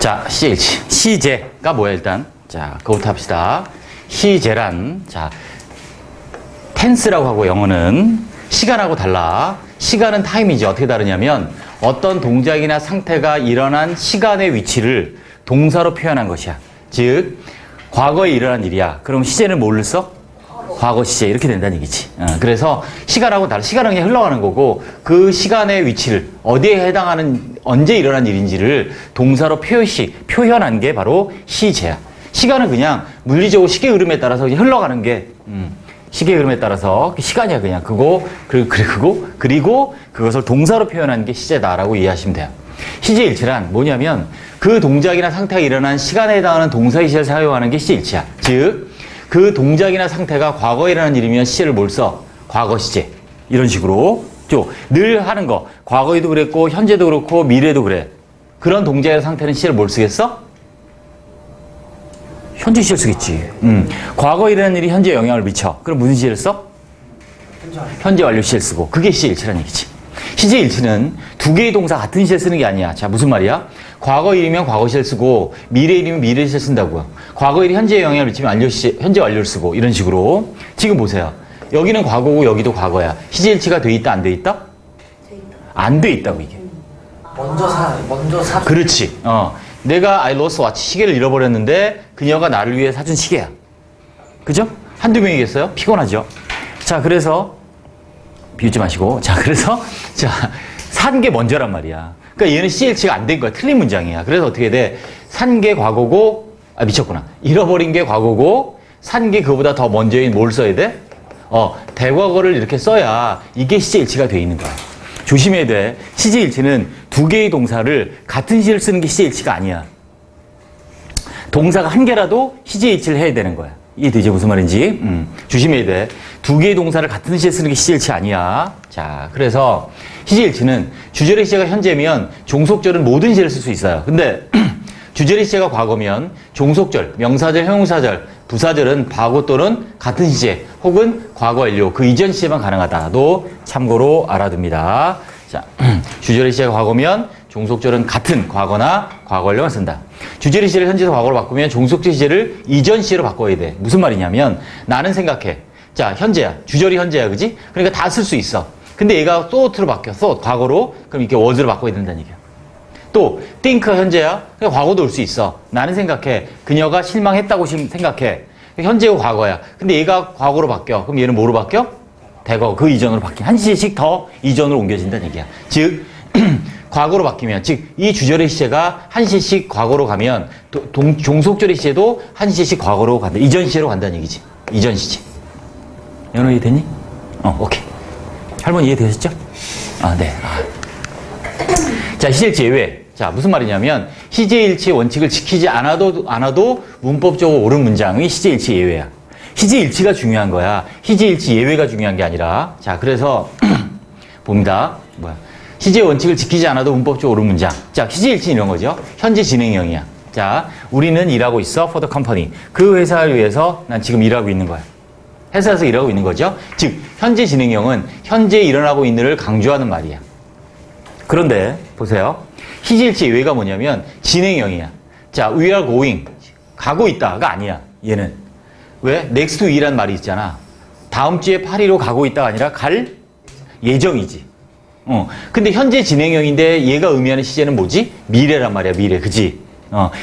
자, CH. 시제가 뭐야, 일단? 자, 그거부터 합시다. 시제란, 자, 텐스라고 하고 영어는 시간하고 달라. 시간은 타임이지. 어떻게 다르냐면 어떤 동작이나 상태가 일어난 시간의 위치를 동사로 표현한 것이야. 즉, 과거에 일어난 일이야. 그럼 시제는 뭘로 써? 과거 시제. 이렇게 된다는 얘기지. 그래서 시간하고 달라. 시간은 그냥 흘러가는 거고 그 시간의 위치를 어디에 해당하는 언제 일어난 일인지를 동사로 표현한 게 바로 시제야. 시간은 그냥 물리적으로 시계 흐름에 따라서 그냥 흘러가는 게 시계 흐름에 따라서 시간이야 그냥 그리고 그것을 동사로 표현한 게 시제다라고 이해하시면 돼요. 시제일치란 뭐냐면 그 동작이나 상태가 일어난 시간에 해당하는 동사의 시제를 사용하는 게 시제일치야. 즉 그 동작이나 상태가 과거에 일어난 일이면 시제를 뭘 써? 과거 시제. 이런 식으로 늘 하는 거. 과거에도 그랬고 현재도 그렇고 미래도 그래. 그런 동작이나 상태는 시제를 뭘 쓰겠어? 현재 시제를 쓰겠지. 과거에 일어난 일이 현재에 영향을 미쳐. 그럼 무슨 시제를 써? 현재 완료 시제를 쓰고. 그게 시제일치란 얘기지. 시제일치는 두 개의 동사 같은 시제를 쓰는 게 아니야. 자, 무슨 말이야? 과거 일이면 과거 시제를 쓰고 미래 일이면 미래 시제를 쓴다고요. 과거 일이 현재에 영향을 미치면 완료 시제, 현재 완료를 쓰고 이런 식으로. 지금 보세요. 여기는 과거고 여기도 과거야. 시제일치가 돼 있다 안 돼 있다? 안 돼 있다고 이게. 먼저 사. 그렇지. 내가 I lost watch 시계를 잃어버렸는데 그녀가 나를 위해 사준 시계야. 그죠? 한두 명이겠어요? 피곤하죠? 자, 그래서 비웃지 마시고. 자, 그래서 산 게 먼저란 말이야. 그러니까 얘는 CLC가 안 된 거야. 틀린 문장이야. 그래서 어떻게 돼? 산 게 과거고, 미쳤구나. 잃어버린 게 과거고, 산 게 그보다 더 먼저인 뭘 써야 돼? 대과거를 이렇게 써야 이게 시제일치가 돼 있는 거야. 조심해야 돼. 시제일치는 두 개의 동사를 같은 시제를 쓰는 게 시제일치가 아니야. 동사가 한 개라도 시제일치를 해야 되는 거야. 이해되죠? 무슨 말인지? 조심해야 돼. 두 개의 동사를 같은 시제에 쓰는 게 시제일치 아니야. 자, 그래서 시제일치는 주절의 시제가 현재면 종속절은 모든 시제를 쓸 수 있어요. 근데 주절의 시제가 과거면 종속절, 명사절, 형용사절, 부사절은 과거 또는 같은 시제 혹은 과거 완료 그 이전 시제만 가능하다도 참고로 알아둡니다. 자, 주절의 시제가 과거면 종속절은 같은 과거나 과거 완료만 쓴다. 주절의 시제를 현재에서 과거로 바꾸면 종속절 시제를 이전 시제로 바꿔야 돼. 무슨 말이냐면 나는 생각해. 자, 현재야. 주절이 현재야. 그지? 그러니까 다 쓸 수 있어. 근데 얘가 thought로 바뀌어. thought, 과거로. 그럼 이렇게 was로 바꿔야 된다는 얘기야. 또 think 현재야. 그러니까 과거도 올 수 있어. 나는 생각해. 그녀가 실망했다고 생각해. 현재고 과거야. 근데 얘가 과거로 바뀌어. 그럼 얘는 뭐로 바뀌어? 대과거. 그 이전으로 바뀌어. 한 시제씩 더 이전으로 옮겨진다는 얘기야. 즉 과거로 바뀌면, 즉 이 주절의 시제가 한 시제씩 과거로 가면 종속절의 시제도 한 시제씩 과거로 간다. 이전 시제로 간다는 얘기지. 이전 시제. 연어 이해됐니? 오케이. 할머니 이해되셨죠? 네. 자, 시제일치 예외. 자, 무슨 말이냐면 시제일치의 원칙을 지키지 않아도 문법적으로 옳은 문장이 시제일치 예외야. 시제일치가 중요한 거야. 시제일치 예외가 중요한 게 아니라. 자, 그래서 봅니다. 시제의 원칙을 지키지 않아도 문법적으로 옳은 문장. 자, 시제일치는 이런 거죠. 현재 진행형이야. 자, 우리는 일하고 있어. for the company. 그 회사를 위해서 난 지금 일하고 있는 거야. 회사에서 일하고 있는 거죠. 즉, 현재 진행형은 현재 일어나고 있는 일을 강조하는 말이야. 그런데 보세요. 시제일치 예외가 뭐냐면 진행형이야. 자, we are going. 가고 있다가 아니야. 얘는. 왜? next week이라는 말이 있잖아. 다음 주에 파리로 가고 있다가 아니라 갈 예정이지. 근데 현재 진행형인데 얘가 의미하는 시제는 뭐지? 미래란 말이야, 미래. 그지?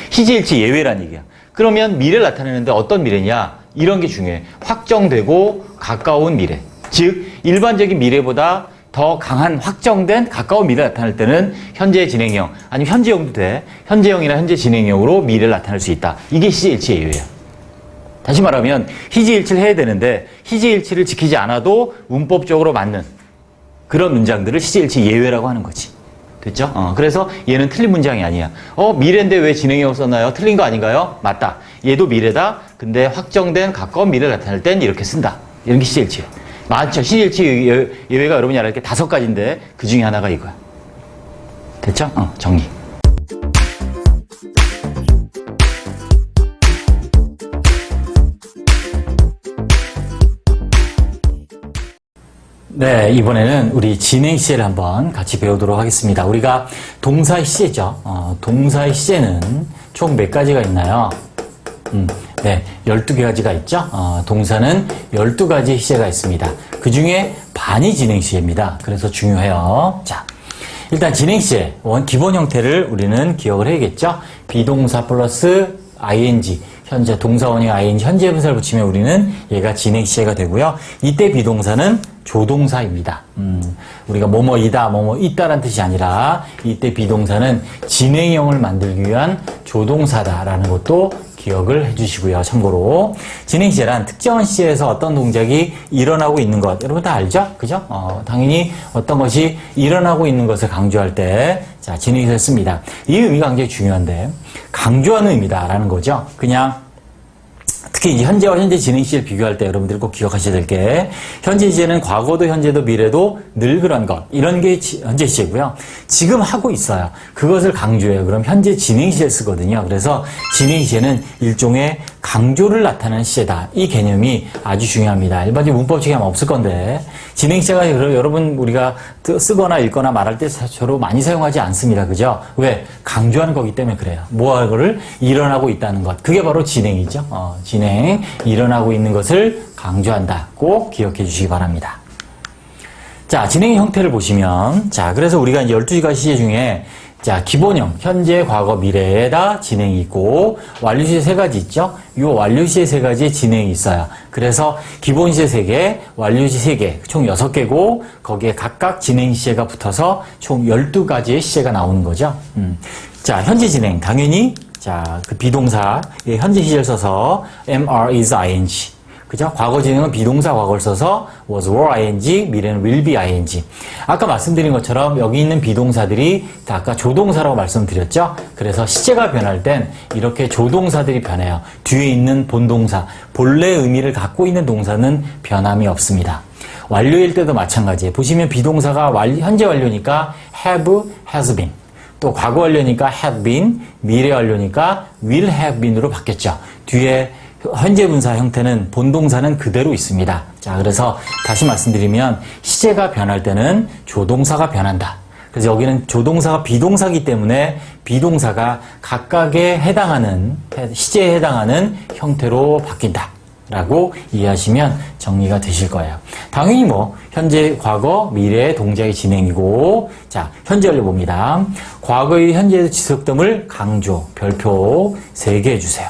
시제일치 예외란 얘기야. 그러면 미래를 나타내는데 어떤 미래냐? 이런 게 중요해. 확정되고 가까운 미래. 즉, 일반적인 미래보다 더 강한 확정된 가까운 미래를 나타낼 때는 현재 진행형, 아니면 현재형도 돼. 현재형이나 현재 진행형으로 미래를 나타낼 수 있다. 이게 시제일치 예외야. 다시 말하면 시제일치를 해야 되는데 시제일치를 지키지 않아도 문법적으로 맞는 그런 문장들을 시제일치 예외라고 하는 거지. 됐죠? 그래서 얘는 틀린 문장이 아니야. 미래인데 왜 진행형을 썼나요? 틀린 거 아닌가요? 맞다. 얘도 미래다. 근데 확정된 가까운 미래를 나타낼 땐 이렇게 쓴다. 이런 게 시제일치야. 맞죠? 시제일치 예외가 여러분이 알아야 게 5가지인데 그 중에 하나가 이거야. 됐죠? 정리. 네, 이번에는 우리 진행 시제를 한번 같이 배우도록 하겠습니다. 우리가 동사의 시제죠. 동사의 시제는 총 몇 가지가 있나요? 네, 12가지가 있죠. 동사는 12가지 시제가 있습니다. 그 중에 반이 진행 시제입니다. 그래서 중요해요. 자, 일단 진행 시제, 기본 형태를 우리는 기억을 해야겠죠. 비동사 플러스 ing, 현재 동사원형 ing, 현재 분사를 붙이면 우리는 얘가 진행 시제가 되고요. 이때 비동사는 조동사입니다. 우리가 뭐뭐이다, 뭐뭐 있다라는 뜻이 아니라 이때 비동사는 진행형을 만들기 위한 조동사다라는 것도 기억을 해주시고요. 참고로 진행 시제란 특정한 시제에서 어떤 동작이 일어나고 있는 것, 여러분 다 알죠? 그죠? 당연히 어떤 것이 일어나고 있는 것을 강조할 때 자, 진행 시제를 씁니다. 이 의미가 굉장히 중요한데 강조하는 의미다라는 거죠. 그냥 특히 이 현재와 현재 진행 시제를 비교할 때 여러분들이 꼭 기억하셔야 될 게 현재 시제는 과거도 현재도 미래도 늘 그런 것 이런 게 현재 시제고요. 지금 하고 있어요. 그것을 강조해요. 그럼 현재 진행 시제를 쓰거든요. 그래서 진행 시제는 일종의 강조를 나타내는 시제다. 이 개념이 아주 중요합니다. 일반적인 문법적이 아마 없을 건데 진행 시제가 여러분 우리가 쓰거나 읽거나 말할 때 서로 많이 사용하지 않습니다. 그죠? 왜? 강조하는 거기 때문에 그래요. 뭐하고를 일어나고 있다는 것. 그게 바로 진행이죠. 진행, 일어나고 있는 것을 강조한다. 꼭 기억해 주시기 바랍니다. 자, 진행 형태를 보시면 자, 그래서 우리가 이제 12가지 시제 중에 자, 기본형, 현재, 과거, 미래에다 진행이 있고 완료 시제 3가지 있죠? 이 완료 시제 3가지의 진행이 있어요. 그래서 기본 시제 3개, 완료 시제 3개, 총 6개고 거기에 각각 진행 시제가 붙어서 총 12가지의 시제가 나오는 거죠. 자, 현재 진행 당연히 자, 그 비동사의 현재 시제를 써서 am, are, is, ing. 그죠? 과거 진행은 비동사 과거를 써서 was, were, ing, 미래는 will be, ing. 아까 말씀드린 것처럼 여기 있는 비동사들이 다 아까 조동사라고 말씀드렸죠? 그래서 시제가 변할 땐 이렇게 조동사들이 변해요. 뒤에 있는 본동사, 본래 의미를 갖고 있는 동사는 변함이 없습니다. 완료일 때도 마찬가지예요. 보시면 비동사가 현재 완료니까 have, has been. 또 과거 완료니까 had been, 미래 완료니까 will have been으로 바뀌었죠. 뒤에 현재 분사 형태는 본동사는 그대로 있습니다. 자, 그래서 다시 말씀드리면 시제가 변할 때는 조동사가 변한다. 그래서 여기는 조동사가 비동사이기 때문에 비동사가 각각에 해당하는 시제에 해당하는 형태로 바뀐다. 라고 이해하시면 정리가 되실 거예요. 당연히 뭐 현재, 과거, 미래의 동작의 진행이고 자, 현재 완료 봅니다. 과거의 현재에서 지속됨을 강조, 별표 3개 해주세요.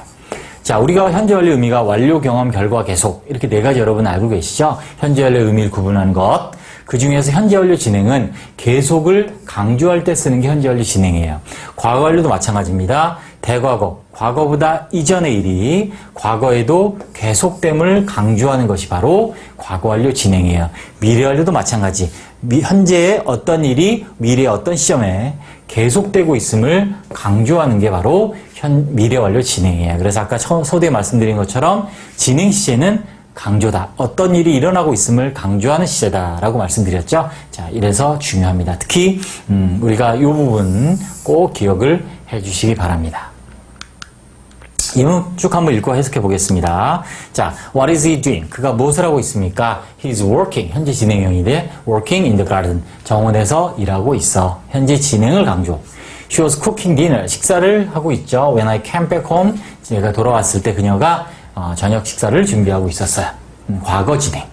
자, 우리가 현재 완료 의미가 완료, 경험, 결과, 계속 이렇게 4가지 여러분 알고 계시죠? 현재 완료 의미를 구분하는 것. 그 중에서 현재 완료 진행은 계속을 강조할 때 쓰는 게 현재 완료 진행이에요. 과거 완료도 마찬가지입니다. 대과거, 과거보다 이전의 일이 과거에도 계속됨을 강조하는 것이 바로 과거 완료 진행이에요. 미래 완료도 마찬가지. 현재의 어떤 일이 미래의 어떤 시점에 계속되고 있음을 강조하는 게 바로 미래 완료 진행이에요. 그래서 아까 서두에 말씀드린 것처럼 진행 시제는 강조다. 어떤 일이 일어나고 있음을 강조하는 시제다라고 말씀드렸죠. 자, 이래서 중요합니다. 특히 우리가 이 부분 꼭 기억을 해주시기 바랍니다. 이 부분 쭉 한번 읽고 해석해 보겠습니다. 자, what is he doing? 그가 무엇을 하고 있습니까? He's working. 현재 진행형인데 working in the garden. 정원에서 일하고 있어. 현재 진행을 강조. She was cooking dinner. 식사를 하고 있죠. When I came back home. 제가 돌아왔을 때 그녀가 저녁 식사를 준비하고 있었어요. 과거 진행.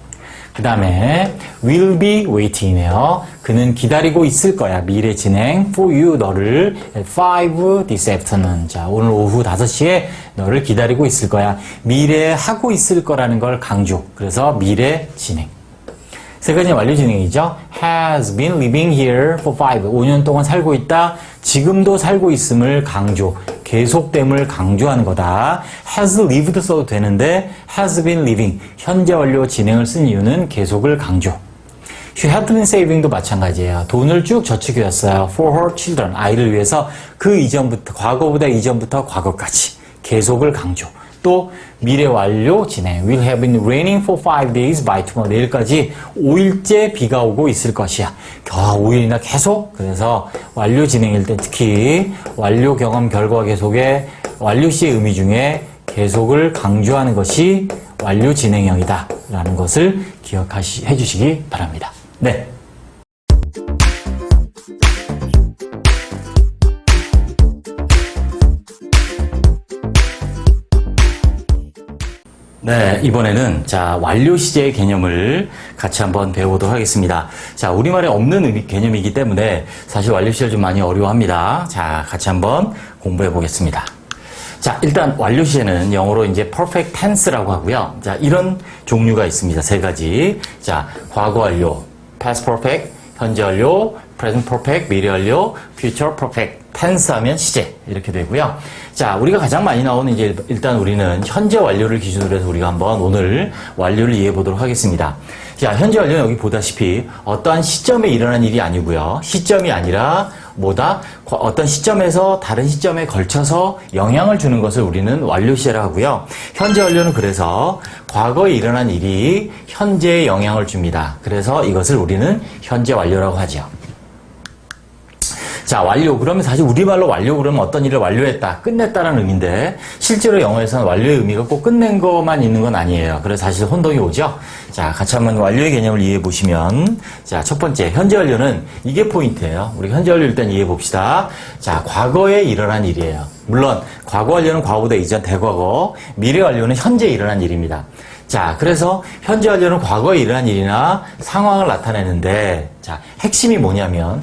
그 다음에 will be waiting이네요. 그는 기다리고 있을 거야. 미래 진행. for you, 너를 at 5 this afternoon. 자, 오늘 오후 5시에 너를 기다리고 있을 거야. 미래 하고 있을 거라는 걸 강조. 그래서 미래 진행. 3가지 완료 진행이죠. has been living here for 5년 동안 살고 있다. 지금도 살고 있음을 강조. 계속됨을 강조하는 거다. has lived 써도 되는데 has been living. 현재 완료 진행을 쓴 이유는 계속을 강조. She had been saving도 마찬가지예요. 돈을 쭉 저축해왔어요. For her children. 아이를 위해서 그 이전부터, 과거보다 이전부터 과거까지. 계속을 강조. 또 미래 완료 진행. Will have been raining for 5 days by tomorrow. 내일까지 5일째 비가 오고 있을 것이야. 5일이나 계속. 그래서 완료 진행일 때 특히 완료 경험 결과 계속의 완료 시의 의미 중에 계속을 강조하는 것이 완료 진행형이다 라는 것을 기억해 주시기 바랍니다. 네. 네, 이번에는 자, 완료 시제의 개념을 같이 한번 배워보도록 하겠습니다. 자, 우리말에 없는 개념이기 때문에 사실 완료 시제를 좀 많이 어려워합니다. 자, 같이 한번 공부해 보겠습니다. 자, 일단 완료 시제는 영어로 이제 perfect tense라고 하고요. 자, 이런 종류가 있습니다. 세 가지. 자, 과거 완료, past perfect, 현재 완료, present perfect, 미래 완료, future perfect. tense 하면 시제 이렇게 되고요. 자, 우리가 가장 많이 나오는 이제 일단 우리는 현재 완료를 기준으로 해서 우리가 한번 오늘 완료를 이해해 보도록 하겠습니다. 자, 현재 완료는 여기 보다시피 어떠한 시점에 일어난 일이 아니고요. 시점이 아니라 뭐다? 어떤 시점에서 다른 시점에 걸쳐서 영향을 주는 것을 우리는 완료 시제라고 하고요. 현재 완료는 그래서 과거에 일어난 일이 현재에 영향을 줍니다. 그래서 이것을 우리는 현재 완료라고 하죠. 자, 완료. 그러면 사실 우리말로 완료 그러면 어떤 일을 완료했다, 끝냈다라는 의미인데 실제로 영어에서는 완료의 의미가 꼭 끝낸 것만 있는 건 아니에요. 그래서 사실 혼동이 오죠. 자, 같이 한번 완료의 개념을 이해해 보시면 자, 첫 번째 현재 완료는 이게 포인트예요. 우리 현재 완료 일단 이해해 봅시다. 자, 과거에 일어난 일이에요. 물론 과거 완료는 과거보다 이전 대과거, 미래 완료는 현재 일어난 일입니다. 자, 그래서 현재 완료는 과거에 일어난 일이나 상황을 나타내는데 자, 핵심이 뭐냐면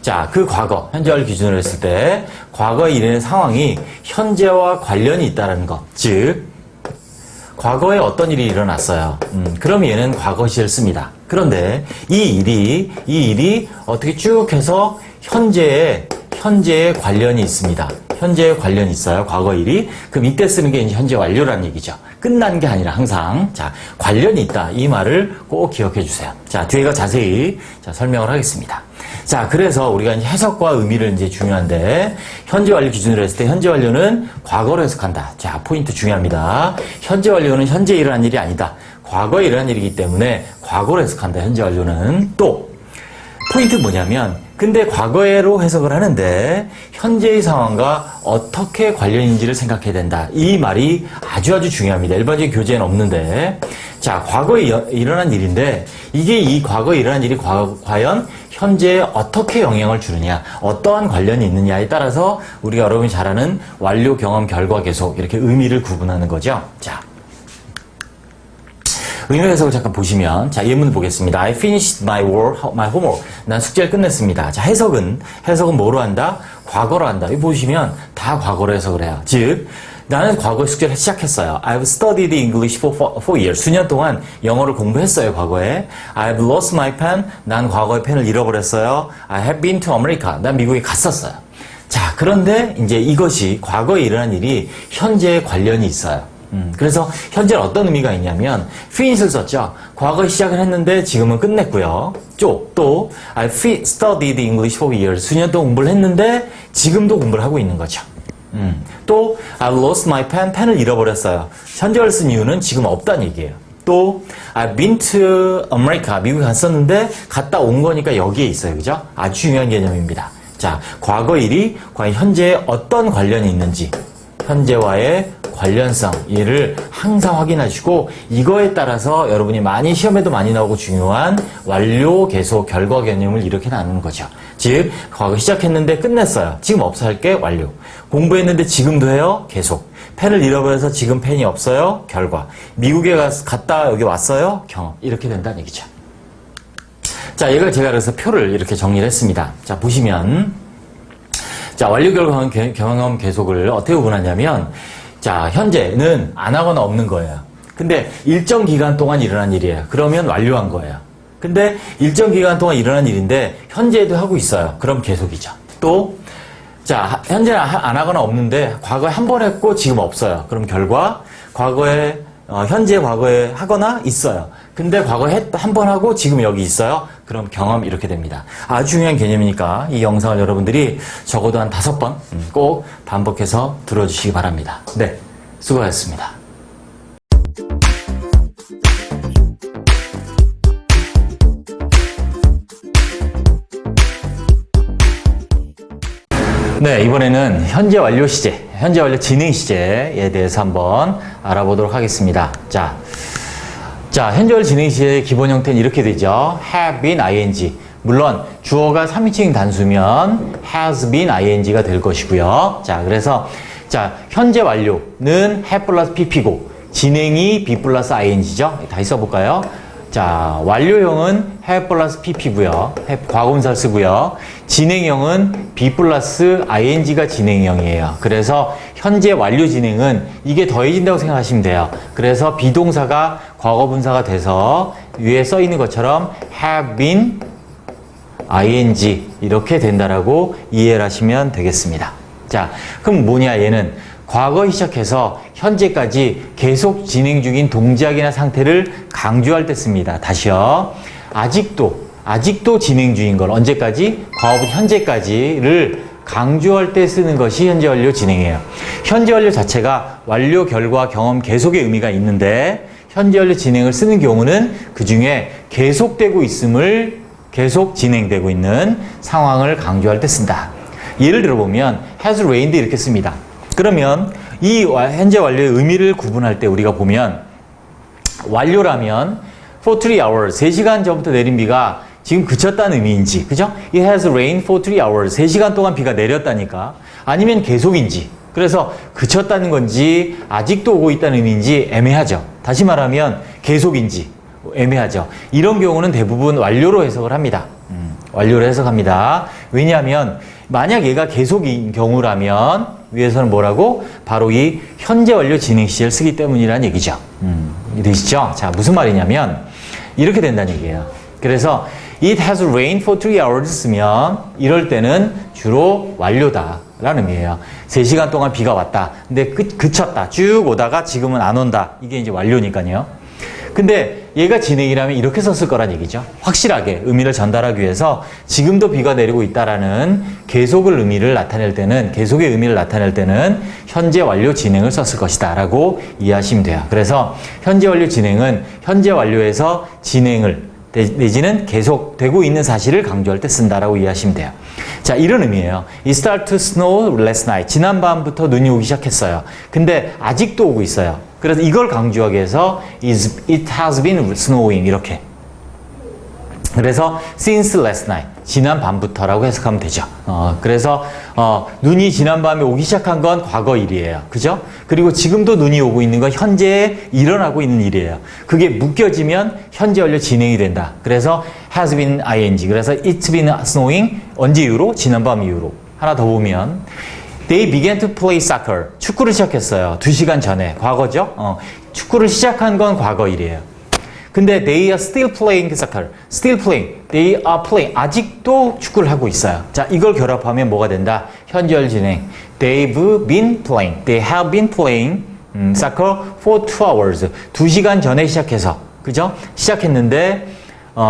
자, 그 과거, 현재 완료 기준으로 했을 때 과거에 일어난 상황이 현재와 관련이 있다는 것. 즉 과거에 어떤 일이 일어났어요. 그럼 얘는 과거 시를 씁니다. 그런데 이 일이 어떻게 쭉 해서 현재에 관련이 있습니다. 현재에 관련이 있어요. 과거 일이. 그럼 이때 쓰는 게 이제 현재 완료라는 얘기죠. 끝난 게 아니라 항상 자, 관련이 있다. 이 말을 꼭 기억해 주세요. 자, 뒤에가 자세히 자, 설명을 하겠습니다. 자, 그래서 우리가 이제 해석과 의미를 이제 중요한데 현재 완료 기준으로 했을 때 현재 완료는 과거로 해석한다. 자, 포인트 중요합니다. 현재 완료는 현재 일어난 일이 아니다. 과거에 일어난 일이기 때문에 과거로 해석한다. 현재 완료는 또 포인트 뭐냐면 근데 과거에로 해석을 하는데 현재의 상황과 어떻게 관련인지를 생각해야 된다. 이 말이 아주 중요합니다. 일반적인 교재에는 없는데 자, 과거에 일어난 일인데 이게 이 과거에 일어난 일이 과연 현재에 어떻게 영향을 주느냐, 어떠한 관련이 있느냐에 따라서 우리가 여러분이 잘 아는 완료, 경험, 결과, 계속 이렇게 의미를 구분하는 거죠. 자, 의미 해석을 잠깐 보시면 자, 예문을 보겠습니다. I finished my homework. 난 숙제를 끝냈습니다. 자, 해석은 뭐로 한다? 과거로 한다. 이거 보시면 다 과거로 해석을 해요. 즉 나는 과거에 숙제를 시작했어요. I've studied English for 4 years. 수년 동안 영어를 공부했어요, 과거에. I've lost my pen. 난 과거에 펜을 잃어버렸어요. I have been to America. 난 미국에 갔었어요. 자, 그런데 이제 이것이 과거에 일어난 일이 현재에 관련이 있어요. 그래서 현재는 어떤 의미가 있냐면 finish를 썼죠. 과거에 시작을 했는데 지금은 끝냈고요. 또 I studied English for years. 수년 동안 공부를 했는데 지금도 공부를 하고 있는 거죠. 또 I lost my pen. 펜을 잃어버렸어요. 현재를 쓴 이유는 지금 없다는 얘기예요. 또 I've been to America. 미국에 갔었는데 갔다 온 거니까 여기에 있어요. 그죠? 아주 중요한 개념입니다. 자, 과거 일이 과연 현재에 어떤 관련이 있는지 현재와의 관련성, 이를 항상 확인하시고 이거에 따라서 여러분이 많이 시험에도 많이 나오고 중요한 완료, 계속, 결과 개념을 이렇게 나누는 거죠. 즉, 과거 시작했는데 끝냈어요. 지금 없어 할 게 완료. 공부했는데 지금도 해요. 계속. 펜을 잃어버려서 지금 펜이 없어요. 결과. 미국에 갔다 여기 왔어요. 경험. 이렇게 된다는 얘기죠. 자, 이걸 제가 그래서 표를 이렇게 정리를 했습니다. 자, 보시면 자, 완료, 결과, 경험, 계속을 어떻게 구분하냐면 자, 현재는 안 하거나 없는 거예요. 근데 일정 기간 동안 일어난 일이에요. 그러면 완료한 거예요. 근데 일정 기간 동안 일어난 일인데 현재에도 하고 있어요. 그럼 계속이죠. 또 자, 현재는 안 하거나 없는데 과거에 한 번 했고 지금 없어요. 그럼 결과 과거에 현재 과거에 하거나 있어요. 근데 과거에 한 번 하고 지금 여기 있어요. 그럼 경험 이렇게 됩니다. 아주 중요한 개념이니까 이 영상을 여러분들이 적어도 한 5번 꼭 반복해서 들어주시기 바랍니다. 네, 수고하셨습니다. 네, 이번에는 현재 완료 시제, 현재 완료 진행 시제에 대해서 한번 알아보도록 하겠습니다. 자, 자, 현재월 진행 시제의 기본 형태는 이렇게 되죠. have been ing. 물론 주어가 3인칭 단수면 has been ing가 될 것이고요. 자, 그래서 자, 현재 완료는 have 플러스 pp고 진행이 be 플러스 ing죠. 다시 써볼까요? 자, 완료형은 have 플러스 pp고요. have 과거분사를 쓰고요. 진행형은 be 플러스 ing가 진행형이에요. 그래서 현재 완료 진행은 이게 더해진다고 생각하시면 돼요. 그래서 비동사가 과거분사가 돼서 위에 써 있는 것처럼 have been ing 이렇게 된다라고 이해를 하시면 되겠습니다. 자, 그럼 뭐냐 얘는 과거에 시작해서 현재까지 계속 진행 중인 동작이나 상태를 강조할 때 씁니다. 다시요. 아직도 진행 중인 걸 언제까지? 과거부터 현재까지를 강조할 때 쓰는 것이 현재 완료 진행이에요. 현재 완료 자체가 완료, 결과, 경험, 계속의 의미가 있는데 현재 완료 진행을 쓰는 경우는 그 중에 계속되고 있음을 계속 진행되고 있는 상황을 강조할 때 쓴다. 예를 들어보면 has rained 이렇게 씁니다. 그러면 이 현재 완료의 의미를 구분할 때 우리가 보면 완료라면 for 3 hours, 3시간 전부터 내린 비가 지금 그쳤다는 의미인지, 그죠? It has rained for 3 hours, 3시간 동안 비가 내렸다니까. 아니면 계속인지, 그래서 그쳤다는 건지 아직도 오고 있다는 의미인지 애매하죠. 다시 말하면 계속인지 애매하죠. 이런 경우는 대부분 완료로 해석을 합니다. 완료로 해석합니다. 왜냐하면 만약 얘가 계속인 경우라면 위에서는 뭐라고? 바로 이 현재 완료 진행 시제를 쓰기 때문이라는 얘기죠. 이해되시죠? 자, 무슨 말이냐면 이렇게 된다는 얘기예요. 그래서 It has rained for 3 hours 쓰면 이럴 때는 주로 완료다 라는 의미예요. 3시간 동안 비가 왔다. 근데 그쳤다. 쭉 오다가 지금은 안 온다. 이게 이제 완료니까요. 근데 얘가 진행이라면 이렇게 썼을 거란 얘기죠. 확실하게 의미를 전달하기 위해서 지금도 비가 내리고 있다라는 계속의 의미를 나타낼 때는 현재 완료 진행을 썼을 것이다 라고 이해하시면 돼요. 그래서 현재 완료 진행은 현재 완료에서 진행을 내지는 계속되고 있는 사실을 강조할 때 쓴다라고 이해하시면 돼요. 자, 이런 의미예요. It started to snow last night. 지난밤부터 눈이 오기 시작했어요. 근데 아직도 오고 있어요. 그래서 이걸 강조하기 위해서 it has been snowing 이렇게. 그래서 since last night, 지난 밤부터라고 해석하면 되죠. 그래서 눈이 지난 밤에 오기 시작한 건 과거 일이에요. 그죠? 그리고 지금도 눈이 오고 있는 건 현재에 일어나고 있는 일이에요. 그게 묶여지면 현재 완료 진행이 된다. 그래서 has been ing. 그래서 it's been snowing 언제 이후로? 지난 밤 이후로. 하나 더 보면 They began to play soccer. 축구를 시작했어요. 2시간 전에. 과거죠? 축구를 시작한 건 과거 일이에요. 근데 they are still playing soccer. Still playing. They are playing. 아직도 축구를 하고 있어요. 자, 이걸 결합하면 뭐가 된다? 현재월 진행. They've been playing. They have been playing soccer for 2 hours. 2시간 전에 시작해서. 그죠? 시작했는데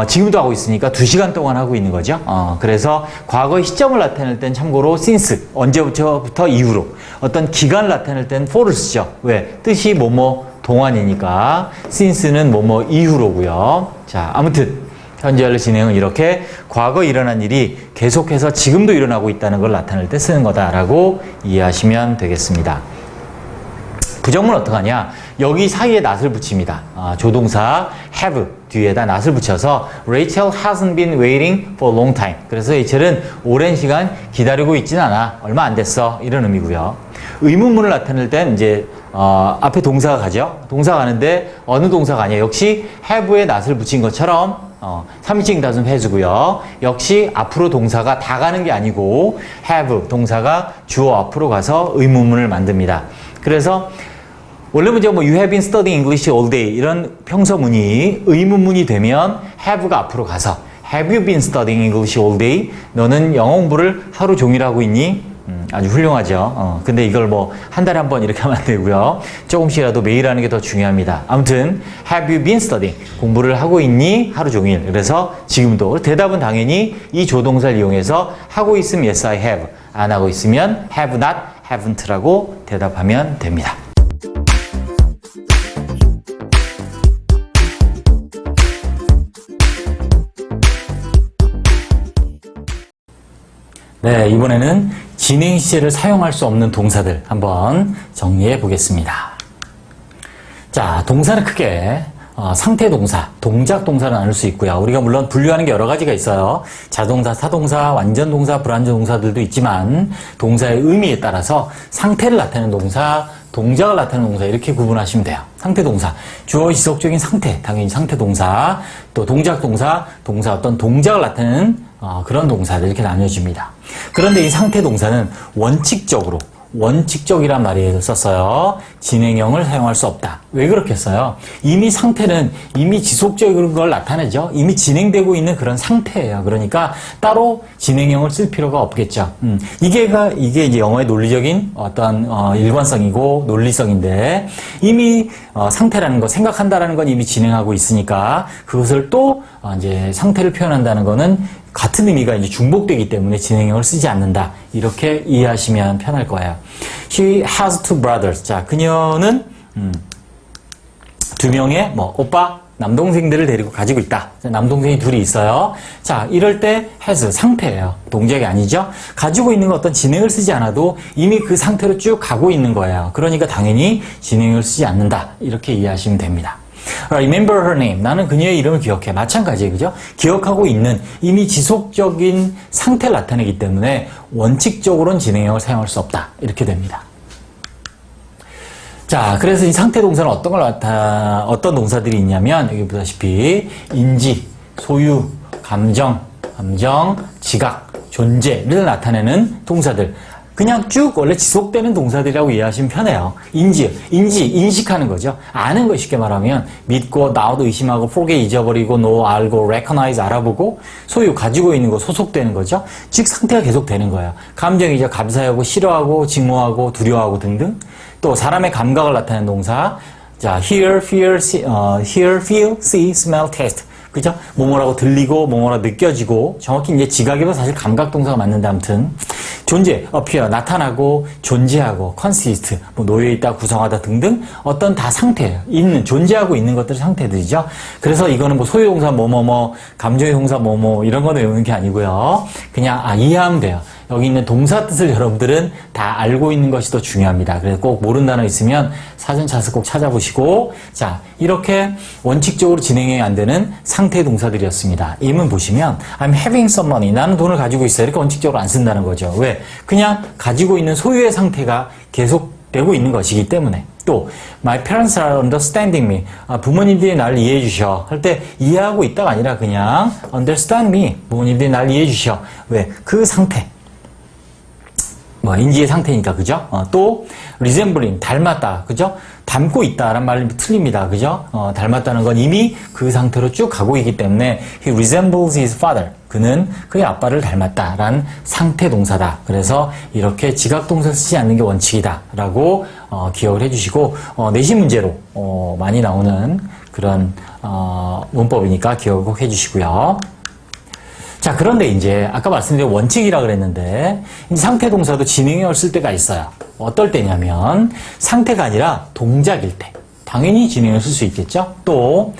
지금도 하고 있으니까 2시간 동안 하고 있는 거죠. 그래서 과거의 시점을 나타낼 땐 참고로 since, 언제부터 이후로. 어떤 기간을 나타낼 땐 for를 쓰죠. 왜? 뜻이 뭐뭐 동안이니까 since는 뭐뭐 이후로고요. 자, 아무튼 현재 완료 진행은 이렇게 과거 일어난 일이 계속해서 지금도 일어나고 있다는 걸 나타낼 때 쓰는 거다라고 이해하시면 되겠습니다. 부정문 어떡하냐? 여기 사이에 not을 붙입니다. 조동사 have 뒤에다 not을 붙여서 Rachel hasn't been waiting for a long time. 그래서 레이첼은 오랜 시간 기다리고 있진 않아. 얼마 안 됐어. 이런 의미고요. 의문문을 나타낼 땐 이제 앞에 동사가 가죠. 동사가 가는데 어느 동사가 아니에요. 역시 have에 not을 붙인 것처럼 3인칭 단수 해주고요. 역시 앞으로 동사가 다 가는 게 아니고 have 동사가 주어 앞으로 가서 의문문을 만듭니다. 그래서 원래 문제가 You have been studying English all day 이런 평서문이 의문문이 되면 have가 앞으로 가서 Have you been studying English all day? 너는 영어 공부를 하루 종일 하고 있니? 아주 훌륭하죠. 근데 이걸 뭐 한 달에 한 번 이렇게 하면 안 되고요. 조금씩이라도 매일 하는 게 더 중요합니다. 아무튼 Have you been studying? 공부를 하고 있니? 하루 종일. 그래서 지금도. 대답은 당연히 이 조동사를 이용해서 하고 있으면 Yes, I have. 안 하고 있으면 Have not, haven't라고 대답하면 됩니다. 네, 이번에는 진행 시제를 사용할 수 없는 동사들 한번 정리해 보겠습니다. 자, 동사는 크게 상태 동사, 동작 동사를 나눌 수 있고요. 우리가 물론 분류하는 게 여러 가지가 있어요. 자동사, 타동사, 완전 동사, 불완전 동사들도 있지만 동사의 의미에 따라서 상태를 나타내는 동사, 동작을 나타내는 동사 이렇게 구분하시면 돼요. 상태 동사, 주어 지속적인 상태, 당연히 상태 동사, 또 동작 동사, 동사 어떤 동작을 나타내는 그런 동사들 이렇게 나뉘어집니다. 그런데 이 상태 동사는 원칙적이란 말이 썼어요. 진행형을 사용할 수 없다. 왜 그렇게 써요? 이미 상태는 이미 지속적인 걸 나타내죠. 이미 진행되고 있는 그런 상태예요. 그러니까 따로 진행형을 쓸 필요가 없겠죠. 이게 이제 영어의 논리적인 어떤 일관성이고 논리성인데 이미 상태라는 거, 생각한다라는 건 이미 진행하고 있으니까 그것을 또 이제 상태를 표현한다는 거는 같은 의미가 이제 중복되기 때문에 진행형을 쓰지 않는다. 이렇게 이해하시면 편할 거예요. She has two brothers. 자, 그녀는 두 명의 오빠, 남동생들을 데리고 가지고 있다. 남동생이 둘이 있어요. 자, 이럴 때 has 상태예요. 동작이 아니죠. 가지고 있는 거 어떤 진행을 쓰지 않아도 이미 그 상태로 쭉 가고 있는 거예요. 그러니까 당연히 진행을 쓰지 않는다. 이렇게 이해하시면 됩니다. Remember her name. 나는 그녀의 이름을 기억해. 마찬가지예요. 그죠? 기억하고 있는 이미 지속적인 상태를 나타내기 때문에 원칙적으로는 진행형을 사용할 수 없다. 이렇게 됩니다. 자, 그래서 이 상태 동사는 어떤 동사들이 있냐면 여기 보다시피 인지, 소유, 감정, 지각, 존재를 나타내는 동사들. 그냥 쭉 원래 지속되는 동사들이라고 이해하시면 편해요. 인식하는 거죠. 아는 거 쉽게 말하면 믿고, 나도 의심하고, forget 잊어버리고, know 알고, recognize 알아보고, 소유 가지고 있는 거 소속되는 거죠. 즉 상태가 계속 되는 거예요. 감정이죠. 감사하고, 싫어하고, 증오하고, 두려워하고 등등. 또 사람의 감각을 나타내는 동사. 자, hear, feel, see, smell, taste. 그죠? 뭐뭐라고 들리고, 뭐뭐라고 느껴지고, 정확히 이제 지각에도 사실 감각 동사가 맞는데 아무튼. 존재, appear, 나타나고, 존재하고, consist, 놓여있다, 구성하다 등등 어떤 다 상태예요. 존재하고 있는 것들이 상태들이죠. 그래서 이거는 소유 동사 감정의 동사 이런 거 외우는 게 아니고요. 그냥 이해하면 돼요. 여기 있는 동사 뜻을 여러분들은 다 알고 있는 것이 더 중요합니다. 그래서 꼭 모르는 단어 있으면 사전 차트 꼭 찾아보시고, 자, 이렇게 원칙적으로 진행이 안 되는 상태 동사들이었습니다. 이문 보시면 I'm having some money. 나는 돈을 가지고 있어요. 이렇게 원칙적으로 안 쓴다는 거죠. 왜? 그냥 가지고 있는 소유의 상태가 계속되고 있는 것이기 때문에. 또 My parents are understanding me. 부모님들이 날 이해해 주셔. 할 때 이해하고 있다가 아니라 그냥 understand me. 부모님들이 날 이해해 주셔. 왜? 그 상태. 인지의 상태니까, 그죠? 또, resembling, 닮았다, 그죠? 닮고 있다라는 말이 틀립니다, 그죠? 닮았다는 건 이미 그 상태로 쭉 가고 있기 때문에 he resembles his father. 그는 그의 아빠를 닮았다라는 상태 동사다. 그래서 이렇게 지각 동사 쓰지 않는 게 원칙이다라고 기억을 해주시고 내신 문제로 많이 나오는 그런 문법이니까 기억을 꼭 해주시고요. 자, 그런데 이제 아까 말씀드린 원칙이라 그랬는데 상태 동사도 진행형을 쓸 때가 있어요. 어떨 때냐면 상태가 아니라 동작일 때 당연히 진행형을 쓸 수 있겠죠. 또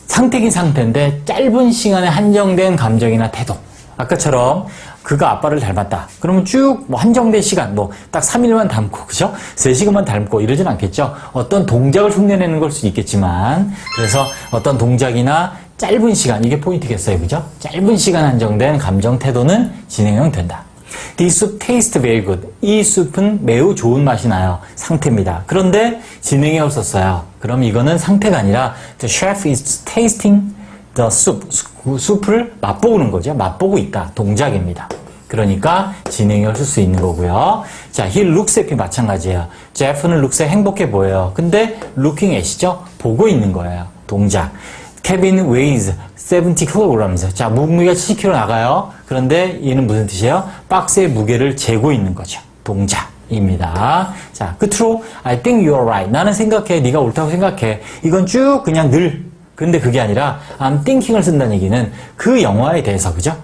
상태긴 상태인데 짧은 시간에 한정된 감정이나 태도. 아까처럼 그가 아빠를 닮았다. 그러면 쭉 한정된 시간, 딱 3일만 닮고, 그죠? 3시간만 닮고 이러진 않겠죠? 어떤 동작을 흉내내는 걸 수도 있겠지만, 그래서 어떤 동작이나 짧은 시간, 이게 포인트겠어요, 그죠? 짧은 시간 한정된 감정 태도는 진행형 된다. This soup tastes very good. 이 숲은 매우 좋은 맛이 나요. 상태입니다. 그런데 진행형을 썼어요. 그럼 이거는 상태가 아니라 The chef is tasting the soup. 숲을 맛보는 거죠. 맛보고 있다. 동작입니다. 그러니까 진행형을 쓸 수 있는 거고요. 자, he looks happy 마찬가지예요. Jeff는 looks에 행복해 보여요. 근데 looking at이죠. 보고 있는 거예요. 동작. Kevin weighs 70 kg. 자, 무게가 70kg 나가요. 그런데 얘는 무슨 뜻이에요? 박스의 무게를 재고 있는 거죠. 동작입니다. 자, 끝으로 I think you are right. 나는 생각해. 네가 옳다고 생각해. 이건 쭉 그냥 늘. 근데 그게 아니라 I'm thinking을 쓴다는 얘기는 그 영화에 대해서, 그죠?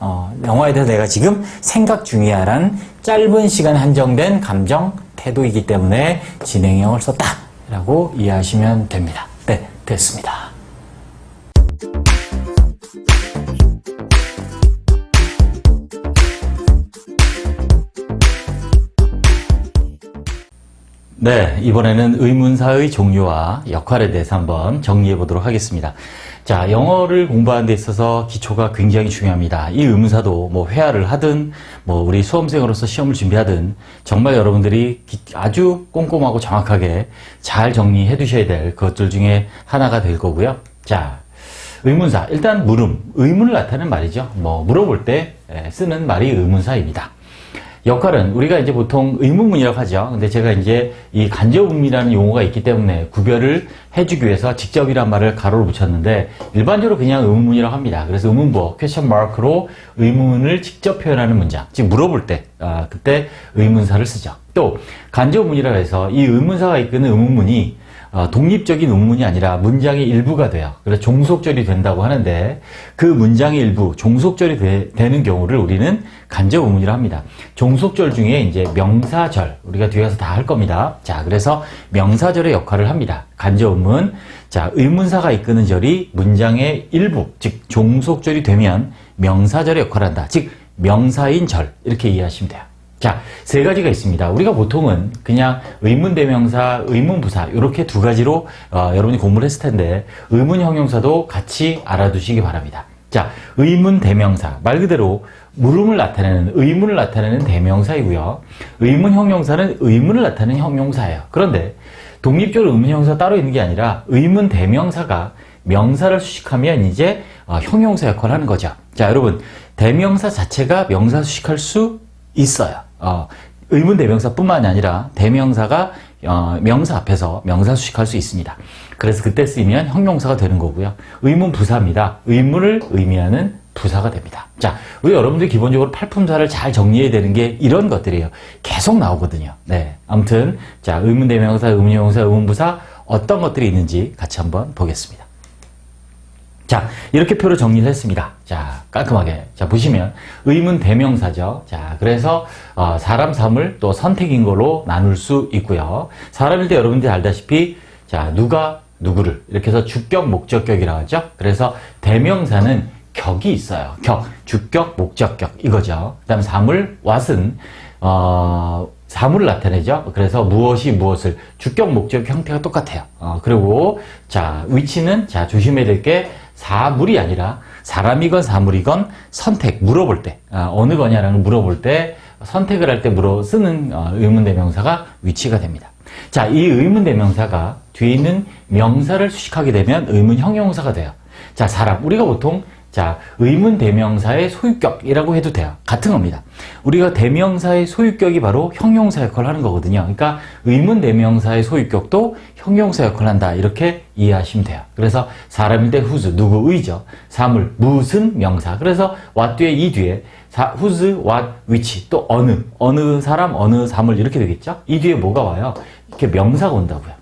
영화에 대해서 내가 지금 생각 중이야 라는 짧은 시간에 한정된 감정, 태도이기 때문에 진행형을 썼다 라고 이해하시면 됩니다. 네, 됐습니다. 네, 이번에는 의문사의 종류와 역할에 대해서 한번 정리해 보도록 하겠습니다. 자, 영어를 공부하는 데 있어서 기초가 굉장히 중요합니다. 이 의문사도 뭐 회화를 하든 뭐 우리 수험생으로서 시험을 준비하든 정말 여러분들이 아주 꼼꼼하고 정확하게 잘 정리해 두셔야 될 것들 중에 하나가 될 거고요. 자, 의문사. 일단 의문을 나타내는 말이죠. 뭐 물어볼 때 쓰는 말이 의문사입니다. 역할은 우리가 이제 보통 의문문이라고 하죠. 근데 제가 이제 이 간접의문이라는 용어가 있기 때문에 구별을 해주기 위해서 직접이란 말을 가로로 붙였는데 일반적으로 그냥 의문문이라고 합니다. 그래서 의문부어, 퀘스천 마크로 의문을 직접 표현하는 문장. 즉 물어볼 때, 그때 의문사를 쓰죠. 또 간접의문이라고 해서 이 의문사가 이끄는 의문문이 독립적인 의문문이 아니라 문장의 일부가 돼요. 그래서 종속절이 된다고 하는데 그 문장의 일부, 종속절이 되는 경우를 우리는 간접 의문이라고 합니다. 종속절 중에 이제 명사절, 우리가 뒤에 가서 다 할 겁니다. 자, 그래서 명사절의 역할을 합니다. 간접 의문. 자, 의문사가 이끄는 절이 문장의 일부, 즉 종속절이 되면 명사절의 역할을 한다. 즉 명사인 절, 이렇게 이해하시면 돼요. 자, 세 가지가 있습니다. 우리가 보통은 그냥 의문대명사, 의문부사 이렇게 두 가지로 여러분이 공부를 했을 텐데 의문 형용사도 같이 알아두시기 바랍니다. 자, 의문대명사 말 그대로 물음을 나타내는 의문을 나타내는 대명사이고요. 의문 형용사는 의문을 나타내는 형용사예요. 그런데 독립적으로 의문 형용사 따로 있는 게 아니라 의문 대명사가 명사를 수식하면 이제 형용사 역할을 하는 거죠. 자, 여러분 대명사 자체가 명사 수식할 수 있어요. 의문 대명사뿐만이 아니라 대명사가 명사 앞에서 명사 수식할 수 있습니다. 그래서 그때 쓰이면 형용사가 되는 거고요. 의문 부사입니다. 의문을 의미하는 부사가 됩니다. 자, 우리 여러분들이 기본적으로 팔품사를 잘 정리해야 되는 게 이런 것들이에요. 계속 나오거든요. 네, 아무튼 자, 의문 대명사, 의문 형용사, 의문 부사 어떤 것들이 있는지 같이 한번 보겠습니다. 자, 이렇게 표로 정리를 했습니다. 자, 깔끔하게. 자, 보시면 의문 대명사죠. 자, 그래서 사람, 사물, 또 선택인 걸로 나눌 수 있고요. 사람일 때 여러분들이 알다시피 자, 누가 누구를 이렇게 해서 주격, 목적격이라고 하죠. 그래서 대명사는 격이 있어요. 격, 주격, 목적격 이거죠. 그 다음 사물, what은 사물을 나타내죠. 그래서 무엇이 무엇을 주격, 목적 형태가 똑같아요. 그리고 자, 위치는 자, 조심해야 될 게 사물이 아니라 사람이건 사물이건 선택, 물어볼 때 어느 거냐라는 걸 물어볼 때 선택을 할 때 쓰는 의문대명사가 위치가 됩니다. 자, 이 의문대명사가 뒤에 있는 명사를 수식하게 되면 의문형용사가 돼요. 자, 사람, 우리가 보통 자, 의문 대명사의 소유격이라고 해도 돼요. 같은 겁니다. 우리가 대명사의 소유격이 바로 형용사 역할을 하는 거거든요. 그러니까 의문 대명사의 소유격도 형용사 역할을 한다. 이렇게 이해하시면 돼요. 그래서 사람일 때 whose, 누구의죠. 사물, 무슨 명사. 그래서 what 뒤에 이 뒤에 whose, what, which, 또 어느 사람, 어느 사물 이렇게 되겠죠. 이 뒤에 뭐가 와요? 이렇게 명사가 온다고요.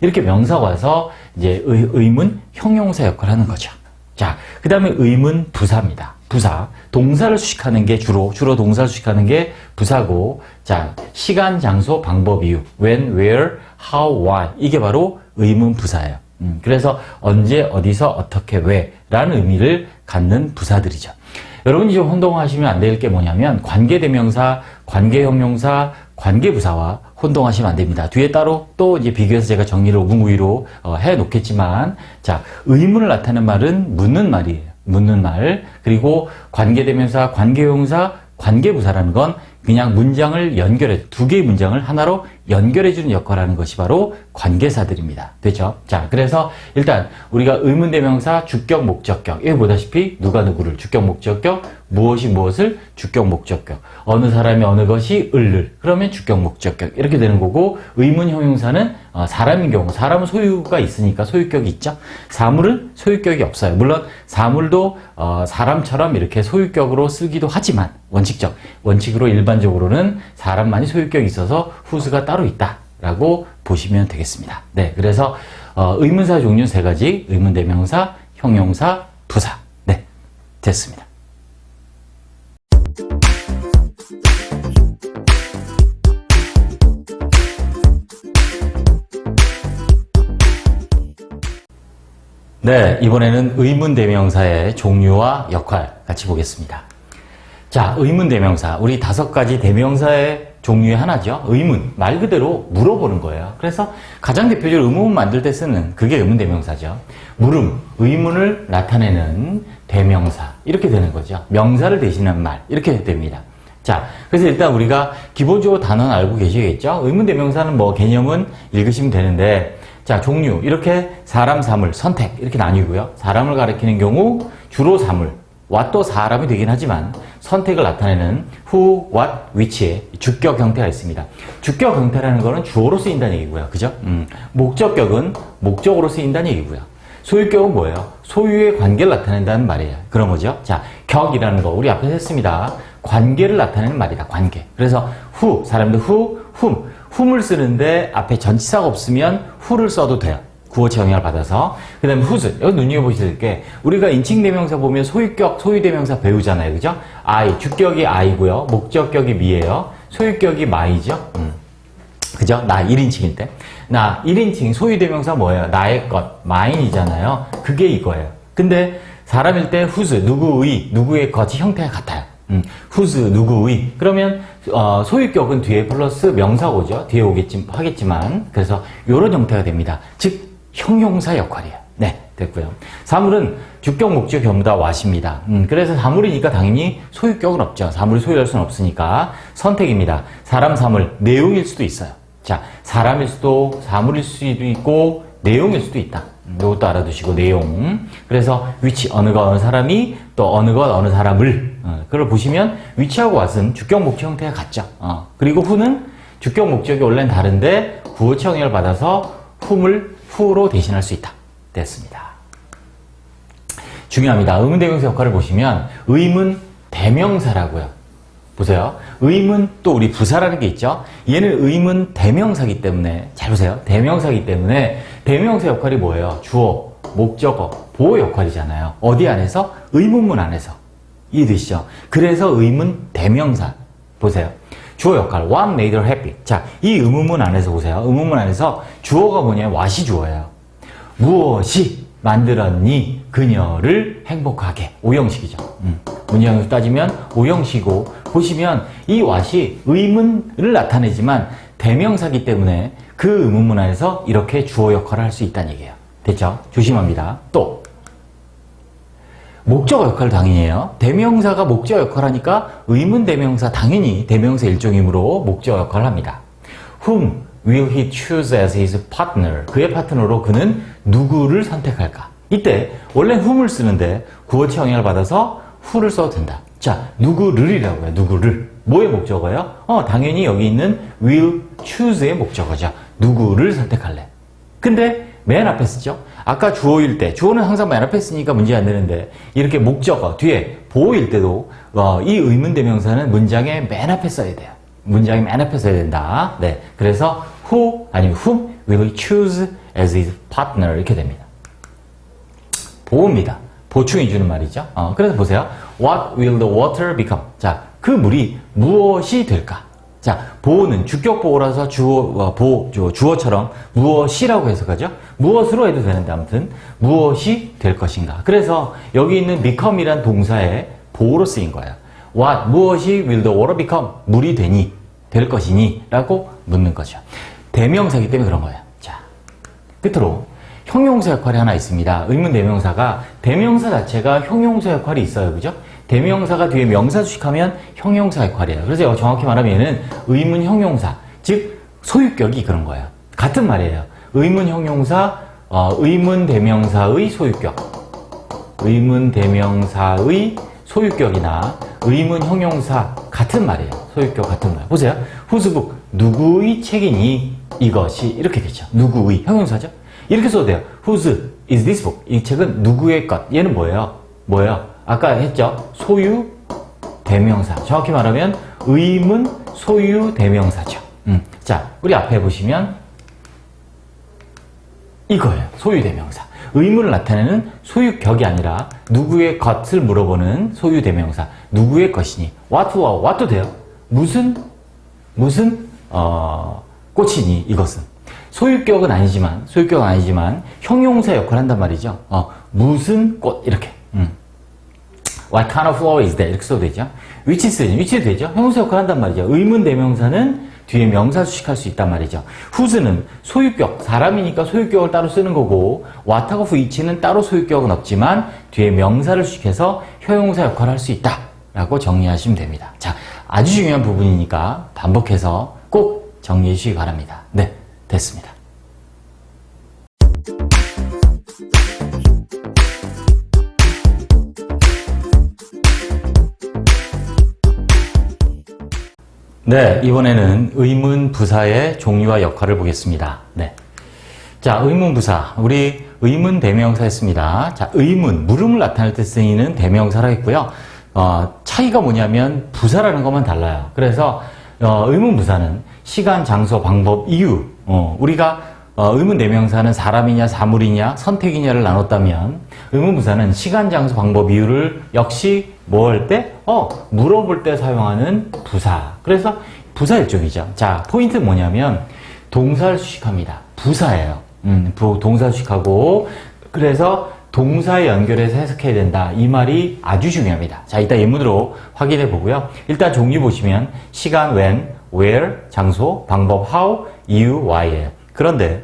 이렇게 명사가 와서 이제 의문 형용사 역할을 하는 거죠. 자, 그 다음에 의문 부사입니다. 부사. 동사를 수식하는 게 주로 동사를 수식하는 게 부사고, 자, 시간, 장소, 방법, 이유. when, where, how, why. 이게 바로 의문 부사예요. 그래서 언제, 어디서, 어떻게, 왜 라는 의미를 갖는 부사들이죠. 여러분이 좀 혼동하시면 안 될 게 뭐냐면 관계대명사, 관계형용사, 관계부사와 혼동하시면 안 됩니다. 뒤에 따로 또 이제 비교해서 제가 정리를 5분 후로 해 놓겠지만, 자, 의문을 나타내는 말은 묻는 말이에요. 묻는 말. 그리고 관계대명사, 관계형용사, 관계부사라는 건 그냥 문장을 두 개의 문장을 하나로 연결해주는 역할을 하는 것이 바로 관계사들입니다. 됐죠? 자, 그래서 일단 우리가 의문대명사, 주격, 목적격. 여기 보다시피 누가 누구를, 주격, 목적격, 무엇이 무엇을, 주격, 목적격. 어느 사람이 어느 것이 을을. 그러면 주격, 목적격. 이렇게 되는 거고, 의문형용사는 사람인 경우, 사람은 소유가 있으니까 소유격이 있죠? 사물은 소유격이 없어요. 물론 사물도 사람처럼 이렇게 소유격으로 쓰기도 하지만 원칙으로 일반적으로는 사람만이 소유격이 있어서 whose가 따로 있다라고 보시면 되겠습니다. 네, 그래서 의문사 종류 세 가지, 의문대명사, 형용사, 부사. 네, 됐습니다. 네, 이번에는 의문대명사의 종류와 역할 같이 보겠습니다. 자, 의문대명사. 우리 5가지 대명사의 종류의 하나죠. 의문, 말 그대로 물어보는 거예요. 그래서 가장 대표적으로 의문문 만들 때 쓰는 그게 의문대명사죠. 물음, 의문을 나타내는 대명사 이렇게 되는 거죠. 명사를 대신하는 말 이렇게 됩니다. 자, 그래서 일단 우리가 기본적으로 단어는 알고 계시겠죠? 의문대명사는 뭐 개념은 읽으시면 되는데, 자, 종류 이렇게 사람, 사물, 선택 이렇게 나뉘고요. 사람을 가리키는 경우 주로 사물, what도 사람이 되긴 하지만 선택을 나타내는 who, what, which의 주격 형태가 있습니다. 주격 형태라는 거는 주어로 쓰인다는 얘기고요. 그죠? 목적격은 목적으로 쓰인다는 얘기고요. 소유격은 뭐예요? 소유의 관계를 나타낸다는 말이에요. 그런 거죠. 자, 격이라는 거 우리 앞에서 했습니다. 관계를 나타내는 말이다. 관계. 그래서 who, 사람들 who, whom을 쓰는데 앞에 전치사가 없으면 who를 써도 돼요. 구어체 영향을 받아서. 그 다음에 whose. 여기 눈여겨보실 게 우리가 인칭대명사 보면 소유격, 소유대명사 배우잖아요. 그죠? I, 주격이 I고요. 목적격이 me예요. 소유격이 my죠. 그죠? 나 1인칭일 때. 나 1인칭 소유대명사 뭐예요? 나의 것, mine이잖아요. 그게 이거예요. 근데 사람일 때 whose, 누구의, 누구의 것이 형태가 같아요. whose, 누구의. 그러면 소유격은 뒤에 플러스 명사고죠. 뒤에 하겠지만. 그래서 이런 형태가 됩니다. 즉 형용사 역할이에요. 네, 됐고요. 사물은 주격, 목적 전부 다 what입니다. 그래서 사물이니까 당연히 소유격은 없죠. 사물이 소유할 수는 없으니까 선택입니다. 사람, 사물, 내용일 수도 있어요. 자, 사람일 수도, 사물일 수도 있고, 내용일 수도 있다. 이것도 알아두시고, 내용. 그래서 which, 어느 것, 어느 사람이, 또 어느 것, 어느 사람을. 그걸 보시면 which하고 what은 주격, 목적 형태가 같죠. 그리고 who는 주격, 목적이 원래는 다른데 구어체 영향을 받아서 who로 대신할 수 있다. 됐습니다. 중요합니다. 의문대명사 역할을 보시면 의문 대명사라고요. 보세요. 의문 또 우리 부사라는 게 있죠. 얘는 의문 대명사기 때문에 잘 보세요. 대명사기 때문에 대명사 역할이 뭐예요? 주어, 목적어, 보호 역할이잖아요. 어디 안에서? 의문문 안에서. 이해되시죠? 그래서 의문 대명사. 보세요. 주어 역할. What made her happy? 자, 이 의문문 안에서 보세요. 의문문 안에서 주어가 뭐냐면 what이 주어예요. 무엇이 만들었니 그녀를 행복하게. 오형식이죠. 문장으로 따지면 오형식이고 보시면 이 what이 의문을 나타내지만 대명사기 때문에 그 의문문 안에서 이렇게 주어 역할을 할 수 있다는 얘기예요. 됐죠? 조심합니다. 또 목적어 역할 당연히 해요. 대명사가 목적어 역할을 하니까 의문 대명사 당연히 대명사 일종이므로 목적어 역할을 합니다. Whom will he choose as his partner? 그의 파트너로 그는 누구를 선택할까? 이때 원래 whom을 쓰는데 구어체 영향을 받아서 who를 써도 된다. 자, 누구를이라고 해요. 누구를. 뭐의 목적어예요? 당연히 여기 있는 will choose의 목적어죠. 누구를 선택할래. 근데 맨 앞에 쓰죠. 아까 주어일 때, 주어는 항상 맨 앞에 쓰니까 문제 안 되는데 이렇게 목적어 뒤에 보어일 때도 이 의문대명사는 문장의 맨 앞에 써야 돼요. 문장의 맨 앞에 써야 된다. 네, 그래서 who 아니면 whom will he choose as his partner 이렇게 됩니다. 보호입니다. 보충해 주는 말이죠. 그래서 보세요. What will the water become? 자, 그 물이 무엇이 될까? 자, 보호는 주격 보호라서 주어처럼 무엇이라고 해석하죠? 무엇으로 해도 되는데 아무튼 무엇이 될 것인가. 그래서 여기 있는 become이란 동사의 보호로 쓰인 거예요. What, 무엇이 will the water become? 물이 되니, 될 것이니? 라고 묻는 거죠. 대명사이기 때문에 그런 거예요. 자, 끝으로 형용사 역할이 하나 있습니다. 의문 대명사가 대명사 자체가 형용사 역할이 있어요. 그죠? 대명사가 뒤에 명사 수식하면 형용사 역할이에요. 그래서 정확히 말하면 얘는 의문 형용사, 즉 소유격이 그런 거예요. 같은 말이에요. 의문 형용사, 의문 대명사의 소유격, 의문 대명사의 소유격이나 의문 형용사 같은 말이에요. 소유격 같은 말. 보세요. whose book, 누구의 책이니 이것이 이렇게 되죠. 누구의 형용사죠. 이렇게 써도 돼요. whose is this book? 이 책은 누구의 것? 얘는 뭐예요? 아까 했죠? 소유 대명사. 정확히 말하면 의문 소유 대명사죠. 자, 우리 앞에 보시면 이거예요. 소유 대명사. 의문을 나타내는 소유격이 아니라 누구의 것을 물어보는 소유 대명사. 누구의 것이니? what도 돼요. 무슨 꽃이니? 이것은. 소유격은 아니지만 형용사 역할을 한단 말이죠. 무슨 꽃 이렇게. What kind of flower is that? 이렇게 써도 되죠. which 위치도 되죠. 형용사 역할을 한단 말이죠. 의문 대명사는 뒤에 명사 수식할 수 있단 말이죠. whose는 소유격, 사람이니까 소유격을 따로 쓰는 거고 what하고 which는 따로 소유격은 없지만 뒤에 명사를 수식해서 형용사 역할을 할 수 있다 라고 정리하시면 됩니다. 자, 아주 중요한 부분이니까 반복해서 꼭 정리해 주시기 바랍니다. 네, 됐습니다. 네, 이번에는 의문 부사의 종류와 역할을 보겠습니다. 네. 자, 의문 부사. 우리 의문 대명사 했습니다. 자, 의문, 물음을 나타낼 때 쓰이는 대명사라 했고요. 차이가 뭐냐면 부사라는 것만 달라요. 그래서 의문 부사는 시간, 장소, 방법, 이유. 우리가 의문 대명사는 사람이냐, 사물이냐, 선택이냐를 나눴다면 의문 부사는 시간, 장소, 방법, 이유를 역시 뭐 할 때? 물어볼 때 사용하는 부사. 그래서 부사 일종이죠. 자, 포인트는 뭐냐면 동사를 수식합니다. 부사예요. 동사 수식하고 그래서 동사에 연결해서 해석해야 된다. 이 말이 아주 중요합니다. 자, 이따 예문으로 확인해 보고요. 일단 종류 보시면 시간 when, where, 장소, 방법 how, 이유 why예요. 그런데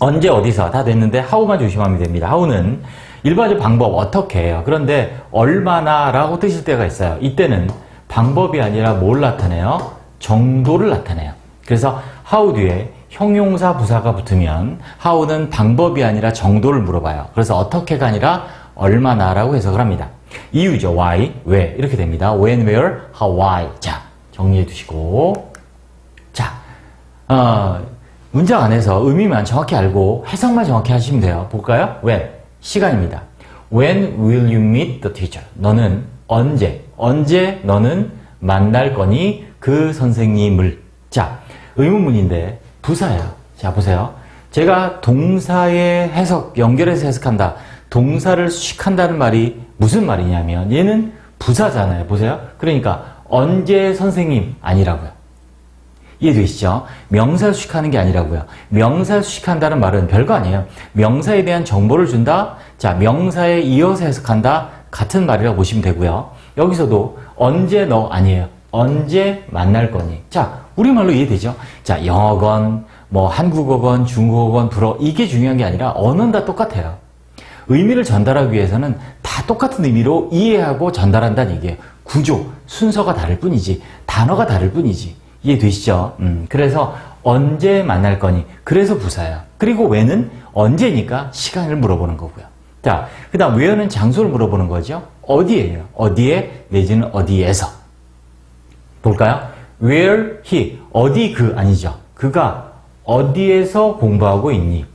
언제 어디서 다 됐는데 how만 조심하면 됩니다. how는 일반적 방법 어떻게 해요. 그런데 얼마나 라고 뜨실 때가 있어요. 이때는 방법이 아니라 뭘 나타내요? 정도를 나타내요. 그래서 how 뒤에 형용사 부사가 붙으면 how는 방법이 아니라 정도를 물어봐요. 그래서 어떻게가 아니라 얼마나 라고 해석을 합니다. 이유죠. why, 왜 이렇게 됩니다. when, where, how, why. 자, 정리해 두시고 자, 문장 안에서 의미만 정확히 알고 해석만 정확히 하시면 돼요. 볼까요? when, 시간입니다. When will you meet the teacher? 너는 언제 너는 만날 거니 그 선생님을. 자, 의문문인데 부사예요. 자, 보세요. 제가 동사의 해석, 연결해서 해석한다. 동사를 수식한다는 말이 무슨 말이냐면 얘는 부사잖아요. 보세요. 그러니까 언제 선생님 아니라고요. 이해되시죠? 명사를 수식하는 게 아니라고요. 명사를 수식한다는 말은 별거 아니에요. 명사에 대한 정보를 준다. 자, 명사에 이어서 해석한다. 같은 말이라고 보시면 되고요. 여기서도 언제 너 아니에요. 언제 만날 거니. 자, 우리말로 이해되죠? 자, 영어건, 한국어건, 중국어건, 불어 이게 중요한 게 아니라 언어는 다 똑같아요. 의미를 전달하기 위해서는 다 똑같은 의미로 이해하고 전달한다는 얘기예요. 구조, 순서가 다를 뿐이지 단어가 다를 뿐이지. 이해되시죠? 그래서 언제 만날 거니? 그래서 부사예요. 그리고 when은 언제니까 시간을 물어보는 거고요. 자, 그 다음 where는 장소를 물어보는 거죠. 어디에요? 어디에 내지는 어디에서. 볼까요? where he, 어디 그 아니죠. 그가 어디에서 공부하고 있니?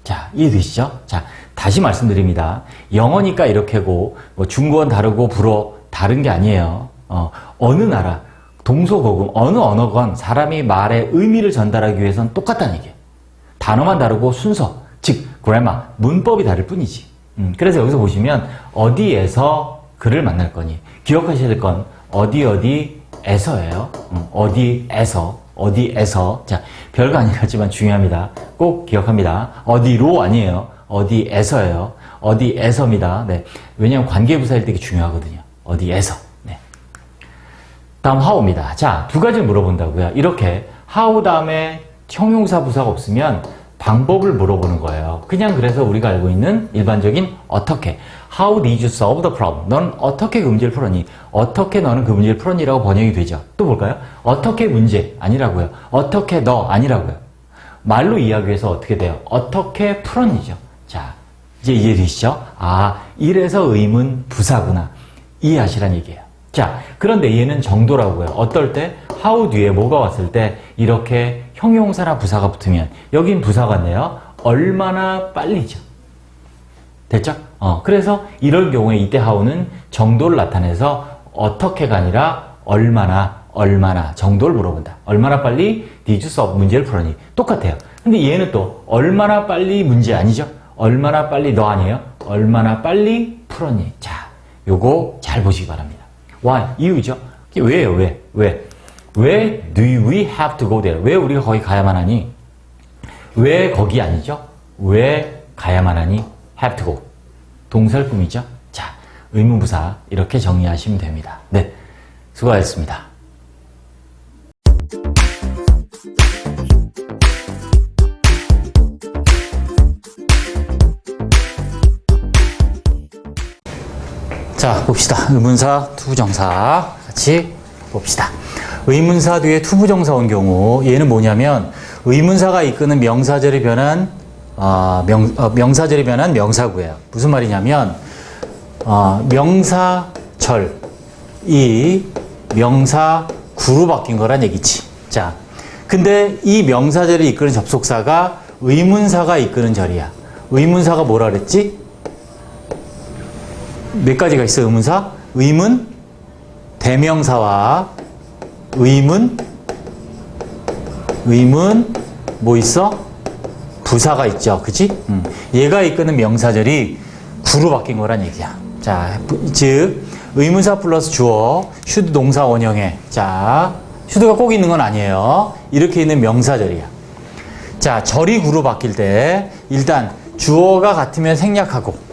자, 이해되시죠? 자, 다시 말씀드립니다. 영어니까 이렇게고 중국어는 다르고 불어 다른 게 아니에요. 어느 나라 동서고금 어느 언어건 사람이 말의 의미를 전달하기 위해서는 똑같다는 얘기예요. 단어만 다르고 순서, 즉 grammar, 문법이 다를 뿐이지. 그래서 여기서 보시면 어디에서 그를 만날 거니 기억하셔야 될 건 어디에서예요. 어디에서. 자, 별거 아닌 것 같지만 중요합니다. 꼭 기억합니다. 어디로 아니에요. 어디에서예요. 어디에서입니다. 네. 왜냐하면 관계부사일 때 이게 중요하거든요. 어디에서. 다음 how입니다. 자, 두 가지를 물어본다고요. 이렇게 how 다음에 형용사 부사가 없으면 방법을 물어보는 거예요. 그냥 그래서 우리가 알고 있는 일반적인 어떻게 How did you solve the problem? 너는 어떻게 그 문제를 풀었니? 어떻게 너는 그 문제를 풀었니라고 번역이 되죠. 또 볼까요? 어떻게 문제 아니라고요. 어떻게 너 아니라고요. 말로 이야기해서 어떻게 돼요? 어떻게 풀었니죠. 자, 이제 이해되시죠? 아, 이래서 의문 부사구나. 이해하시란 얘기예요. 자, 그런데 얘는 정도라고요. 어떨 때 how 뒤에 뭐가 왔을 때 이렇게 형용사나 부사가 붙으면 여긴 부사 같네요. 얼마나 빨리죠. 됐죠? 그래서 이럴 경우에 이때 how는 정도를 나타내서 어떻게가 아니라 얼마나 정도를 물어본다. 얼마나 빨리 did you solve 문제를 풀었니? 똑같아요. 근데 얘는 또 얼마나 빨리 문제 아니죠? 얼마나 빨리 너 아니에요? 얼마나 빨리 풀었니? 자, 요거 잘 보시기 바랍니다. Why? 이유죠. 왜요? 왜 do we have to go there? 왜 우리가 거기 가야만 하니? 왜 거기 아니죠? 왜 가야만 하니? have to go. 동사일 뿐이죠. 자, 의문부사 이렇게 정리하시면 됩니다. 네, 수고하셨습니다. 자, 봅시다. 의문사, 투부정사 같이 봅시다. 의문사 뒤에 투부정사 온 경우 얘는 뭐냐면 의문사가 이끄는 명사절이 변한 명사절이 변한 명사구예요. 무슨 말이냐면 명사절이 명사구로 바뀐 거란 얘기지. 자, 근데 이 명사절을 이끄는 접속사가 의문사가 이끄는 절이야. 의문사가 뭐라 그랬지? 몇 가지가 있어, 의문사? 의문, 대명사와 의문, 뭐 있어? 부사가 있죠. 그치? 얘가 이끄는 명사절이 구로 바뀐 거란 얘기야. 자, 즉, 의문사 플러스 주어, should 동사 원형에. 자, should가 꼭 있는 건 아니에요. 이렇게 있는 명사절이야. 자, 절이 구로 바뀔 때, 일단 주어가 같으면 생략하고,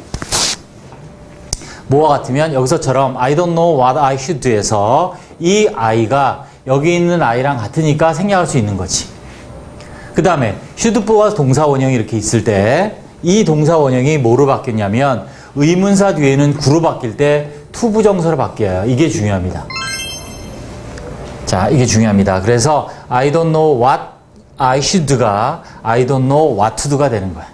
뭐와 같으면 여기서처럼 I don't know what I should에서 이 I가 여기 있는 I랑 같으니까 생략할 수 있는 거지. 그 다음에 should 플러스 동사 원형이 이렇게 있을 때 이 동사 원형이 뭐로 바뀌었냐면 의문사 뒤에는 구로 바뀔 때 투부정사로 바뀌어요. 이게 중요합니다. 자, 이게 중요합니다. 그래서 I don't know what I should가 I don't know what to do가 되는 거야.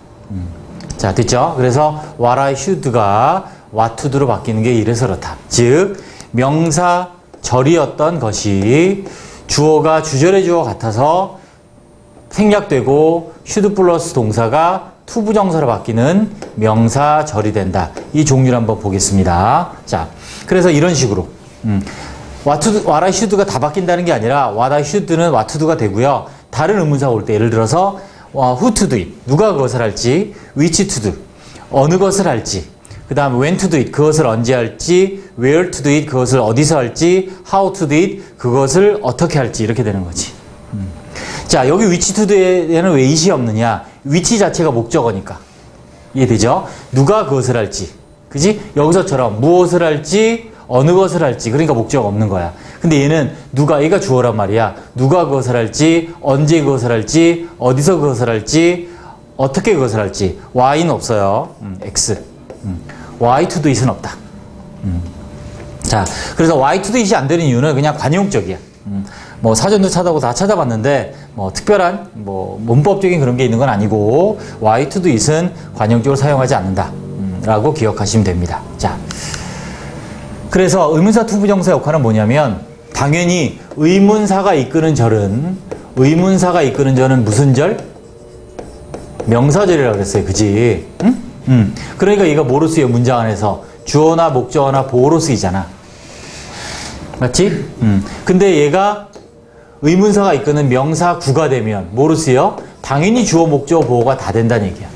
자, 됐죠? 그래서 what I should가 what to do로 바뀌는 게 이래서 그렇다. 즉, 명사절이었던 것이 주어가 주절의 주어 같아서 생략되고 should 플러스 동사가 투부정사로 바뀌는 명사절이 된다. 이 종류를 한번 보겠습니다. 자, 그래서 이런 식으로 what I should가 다 바뀐다는 게 아니라 what I should는 what to do가 되고요. 다른 의문사가 올 때 예를 들어서 who to do it, 누가 그것을 할지, which to do, 어느 것을 할지, 그 다음 when to do it, 그것을 언제 할지, where to do it, 그것을 어디서 할지, how to do it, 그것을 어떻게 할지 이렇게 되는 거지. 자, 여기 which to do에는 왜 it이 없느냐? which 자체가 목적어니까. 이해되죠? 누가 그것을 할지, 그지? 여기서처럼 무엇을 할지, 어느 것을 할지, 그러니까 목적어 없는 거야. 근데 얘는 누가, 얘가 주어란 말이야. 누가 그것을 할지, 언제 그것을 할지, 어디서 그것을 할지, 어떻게 그것을 할지. y는 없어요. x. y to do it은 없다. 자, 그래서 y to do it이 안 되는 이유는 그냥 관용적이야. 뭐 사전도 찾아보고 다 찾아봤는데 뭐 특별한 뭐 문법적인 그런 게 있는 건 아니고 y to do it은 관용적으로 사용하지 않는다. 라고 기억하시면 됩니다. 자, 그래서 의문사 투부정사 역할은 뭐냐면 당연히 의문사가 이끄는 절은 무슨 절? 명사절이라고 그랬어요. 그지? 응? 그러니까 얘가 뭐로 쓰여? 문장 안에서 주어나 목적어나 보어로 쓰이잖아. 맞지? 근데 얘가 의문사가 이끄는 명사구가 되면 뭐로 쓰여? 당연히 주어, 목적어, 보어가 다 된다는 얘기야.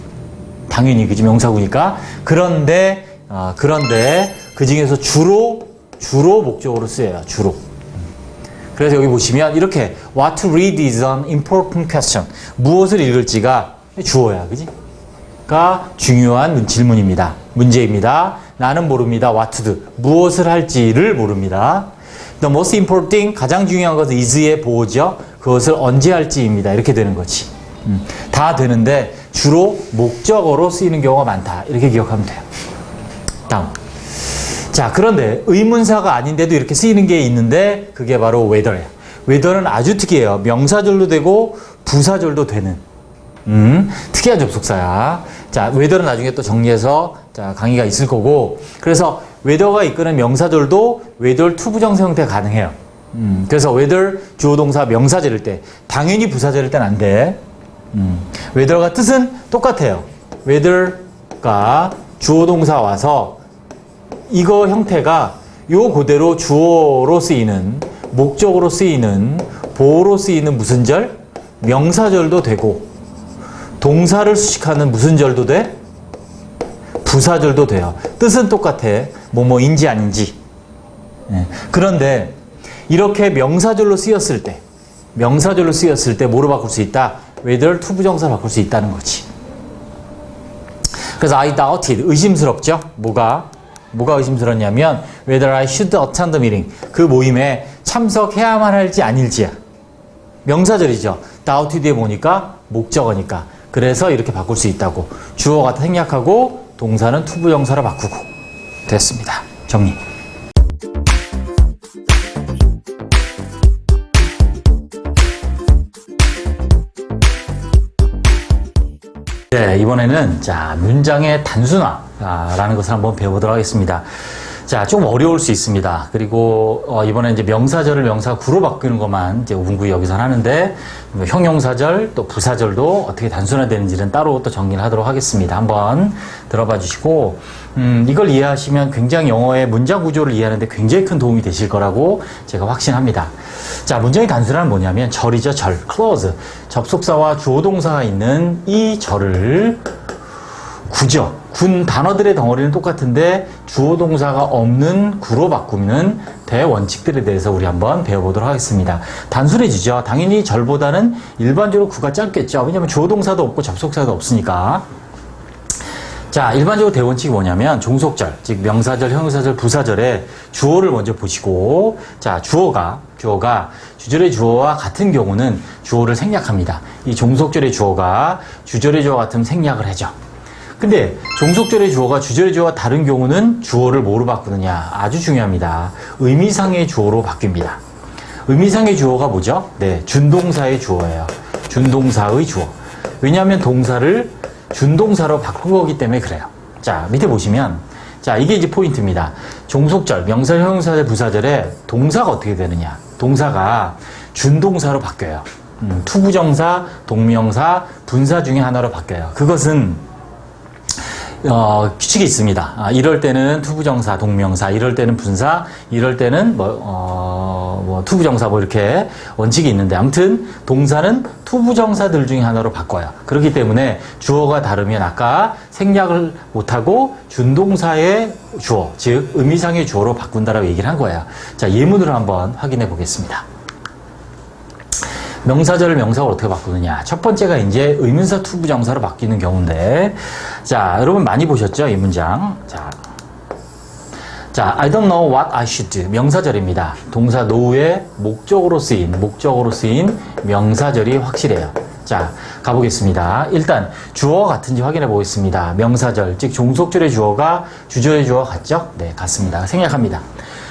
당연히, 그지? 명사구니까. 그런데 그 중에서 주로 목적어로 쓰여요. 주로. 그래서 여기 보시면 이렇게 What to read is an important question. 무엇을 읽을지가 주어야. 그지? 가 중요한 질문입니다. 문제입니다. 나는 모릅니다. What to do. 무엇을 할지를 모릅니다. The most important thing, 가장 중요한 것은 is의 보어죠. 그것을 언제 할지입니다. 이렇게 되는 거지. 다 되는데 주로 목적어로 쓰이는 경우가 많다. 이렇게 기억하면 돼요. 다음. 자, 그런데 의문사가 아닌데도 이렇게 쓰이는 게 있는데 그게 바로 whether야. whether는 아주 특이해요. 명사절도 되고 부사절도 되는 특이한 접속사야. 자, whether는 나중에 또 정리해서 자, 강의가 있을 거고, 그래서 whether가 이끄는 명사절도 whether 투부정사 형태 가능해요. 그래서 whether 주어동사 명사절일 때, 당연히 부사절일 땐 안 돼. whether가 뜻은 똑같아요. whether가 주어동사 와서 이거 형태가 요 그대로 주어로 쓰이는, 목적으로 쓰이는, 보어로 쓰이는 무슨 절? 명사절도 되고, 동사를 수식하는 무슨 절도 돼? 부사절도 돼요. 뜻은 똑같아. 뭐뭐인지 아닌지. 그런데 이렇게 명사절로 쓰였을 때 뭐로 바꿀 수 있다? whether 투부정사로 바꿀 수 있다는 거지. 그래서 I doubted, 의심스럽죠? 뭐가? 뭐가 의심스럽냐면 whether I should attend the meeting. 그 모임에 참석해야만 할지 아닐지야. 명사절이죠. doubt 뒤에 보니까 목적어니까. 그래서 이렇게 바꿀 수 있다고. 주어가 생략하고 동사는 투부정사로 바꾸고. 됐습니다. 정리. 네, 이번에는 자, 문장의 단순화라는 것을 한번 배워보도록 하겠습니다. 자, 좀 어려울 수 있습니다. 그리고 이번에 이제 명사절을 명사구로 바꾸는 것만 이제 5분구이 여기서 하는데 형용사절 또 부사절도 어떻게 단순화되는지는 따로 또 정리를 하도록 하겠습니다. 한번 들어봐 주시고 이걸 이해하시면 굉장히 영어의 문장 구조를 이해하는데 굉장히 큰 도움이 되실 거라고 제가 확신합니다. 자, 문장의 단순화는 뭐냐면 절이죠. 절, clause. 접속사와 주어동사가 있는 이 절을 구죠. 군 단어들의 덩어리는 똑같은데 주어동사가 없는 구로 바꾸는 대원칙들에 대해서 우리 한번 배워보도록 하겠습니다. 단순해지죠. 당연히 절보다는 일반적으로 구가 짧겠죠. 왜냐하면 주어동사도 없고 접속사도 없으니까. 자, 일반적으로 대원칙이 뭐냐면 종속절, 즉 명사절, 형용사절, 부사절에 주어를 먼저 보시고, 자, 주어가 주절의 주어와 같은 경우는 주어를 생략합니다. 이 종속절의 주어가 주절의 주어 같으면 생략을 하죠. 근데 종속절의 주어가 주절의 주어와 다른 경우는 주어를 뭐로 바꾸느냐? 아주 중요합니다. 의미상의 주어로 바뀝니다. 의미상의 주어가 뭐죠? 네, 준동사의 주어예요. 준동사의 주어. 왜냐하면 동사를 준동사로 바꾼 거기 때문에 그래요. 자, 밑에 보시면, 자, 이게 이제 포인트입니다. 종속절, 명사, 형용사절, 부사절에 동사가 어떻게 되느냐? 동사가 준동사로 바뀌어요. 투부정사, 동명사, 분사 중에 하나로 바뀌어요. 그것은 규칙이 있습니다. 이럴 때는 투부정사, 동명사, 이럴 때는 분사, 이럴 때는 투부정사 이렇게 원칙이 있는데 아무튼 동사는 투부정사들 중에 하나로 바꿔요. 그렇기 때문에 주어가 다르면 아까 생략을 못하고 준동사의 주어, 즉 의미상의 주어로 바꾼다라고 얘기를 한 거예요. 자, 예문으로 한번 확인해 보겠습니다. 명사절을 명사로 어떻게 바꾸느냐. 첫 번째가 이제 의문사 투부정사로 바뀌는 경우인데, 자, 여러분 많이 보셨죠? 이 문장. 자, I don't know what I should do. 명사절입니다. 동사 know의 목적어로 쓰인 명사절이 확실해요. 자, 가보겠습니다. 일단 주어가 같은지 확인해 보겠습니다. 명사절, 즉 종속절의 주어가 주절의 주어가 같죠? 네, 같습니다. 생략합니다.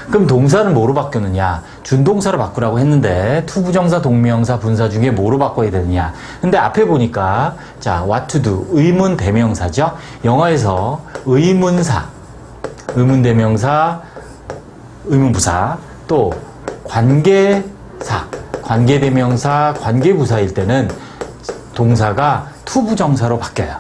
그럼 동사는 뭐로 바뀌느냐? 준동사로 바꾸라고 했는데 투부정사, 동명사, 분사 중에 뭐로 바꿔야 되느냐? 근데 앞에 보니까 자, what to do 의문 대명사죠. 영어에서 의문사, 의문대명사, 의문부사, 또 관계사, 관계대명사, 관계부사일 때는 동사가 투부정사로 바뀌어요.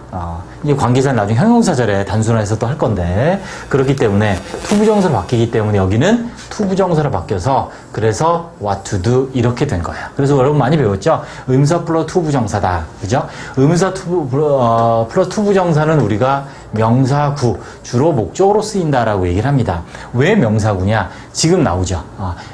이제 관계사는 나중에 형용사절에 단순화해서 또 할 건데, 그렇기 때문에 투부정사로 바뀌기 때문에 여기는 투부정사로 바뀌어서 그래서 what to do 이렇게 된 거예요. 그래서 여러분 많이 배웠죠? 의문사 플러스 투부정사다. 그죠? 의문사 플러스 투부정사는 우리가 명사구, 주로 목적으로 쓰인다라고 얘기를 합니다. 왜 명사구냐? 지금 나오죠.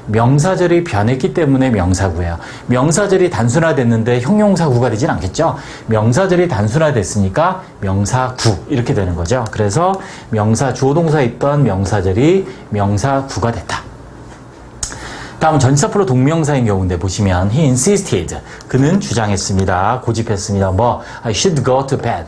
명사절이 변했기 때문에 명사구예요. 명사절이 단순화됐는데 형용사구가 되진 않겠죠? 명사절이 단순화됐으니까 명사구 이렇게 되는 거죠. 그래서 명사, 주어동사에 있던 명사절이 명사구가 됐다. 다음 전치사 플러 동명사인 경우인데 보시면 he insisted, 그는 주장했습니다. 고집했습니다. I should go to bed.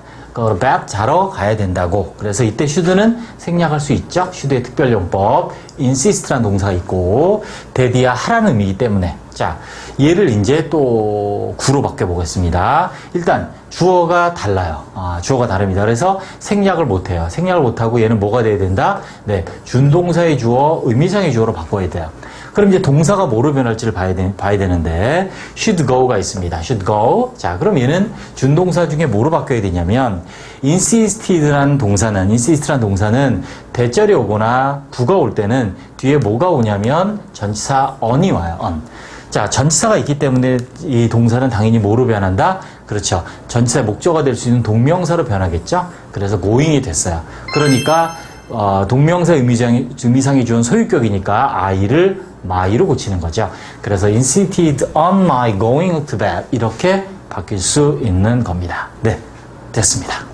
자러 가야 된다고. 그래서 이때 should는 생략할 수 있죠. should의 특별용법 insist라는 동사가 있고 대디야 하라는 의미이기 때문에. 자, 얘를 이제 또 구로 바꿔보겠습니다. 일단 주어가 달라요. 주어가 다릅니다. 그래서 생략을 못해요. 생략을 못하고 얘는 뭐가 돼야 된다? 네, 준동사의 주어, 의미상의 주어로 바꿔야 돼요. 그럼 이제 동사가 뭐로 변할지를 봐야 되는데 should go가 있습니다. should go. 자, 그럼 얘는 준동사 중에 뭐로 바뀌어야 되냐면 insist라는 동사는 대절이 오거나 부가 올 때는 뒤에 뭐가 오냐면 전치사 on이 와요. on. 자, 전치사가 있기 때문에 이 동사는 당연히 뭐로 변한다? 그렇죠. 전치사의 목적어가 될 수 있는 동명사로 변하겠죠? 그래서 going이 됐어요. 그러니까 동명사 의미상의 주어는 소유격이니까 I를 my로 고치는 거죠. 그래서 insisted on my going to bed 이렇게 바뀔 수 있는 겁니다. 네, 됐습니다.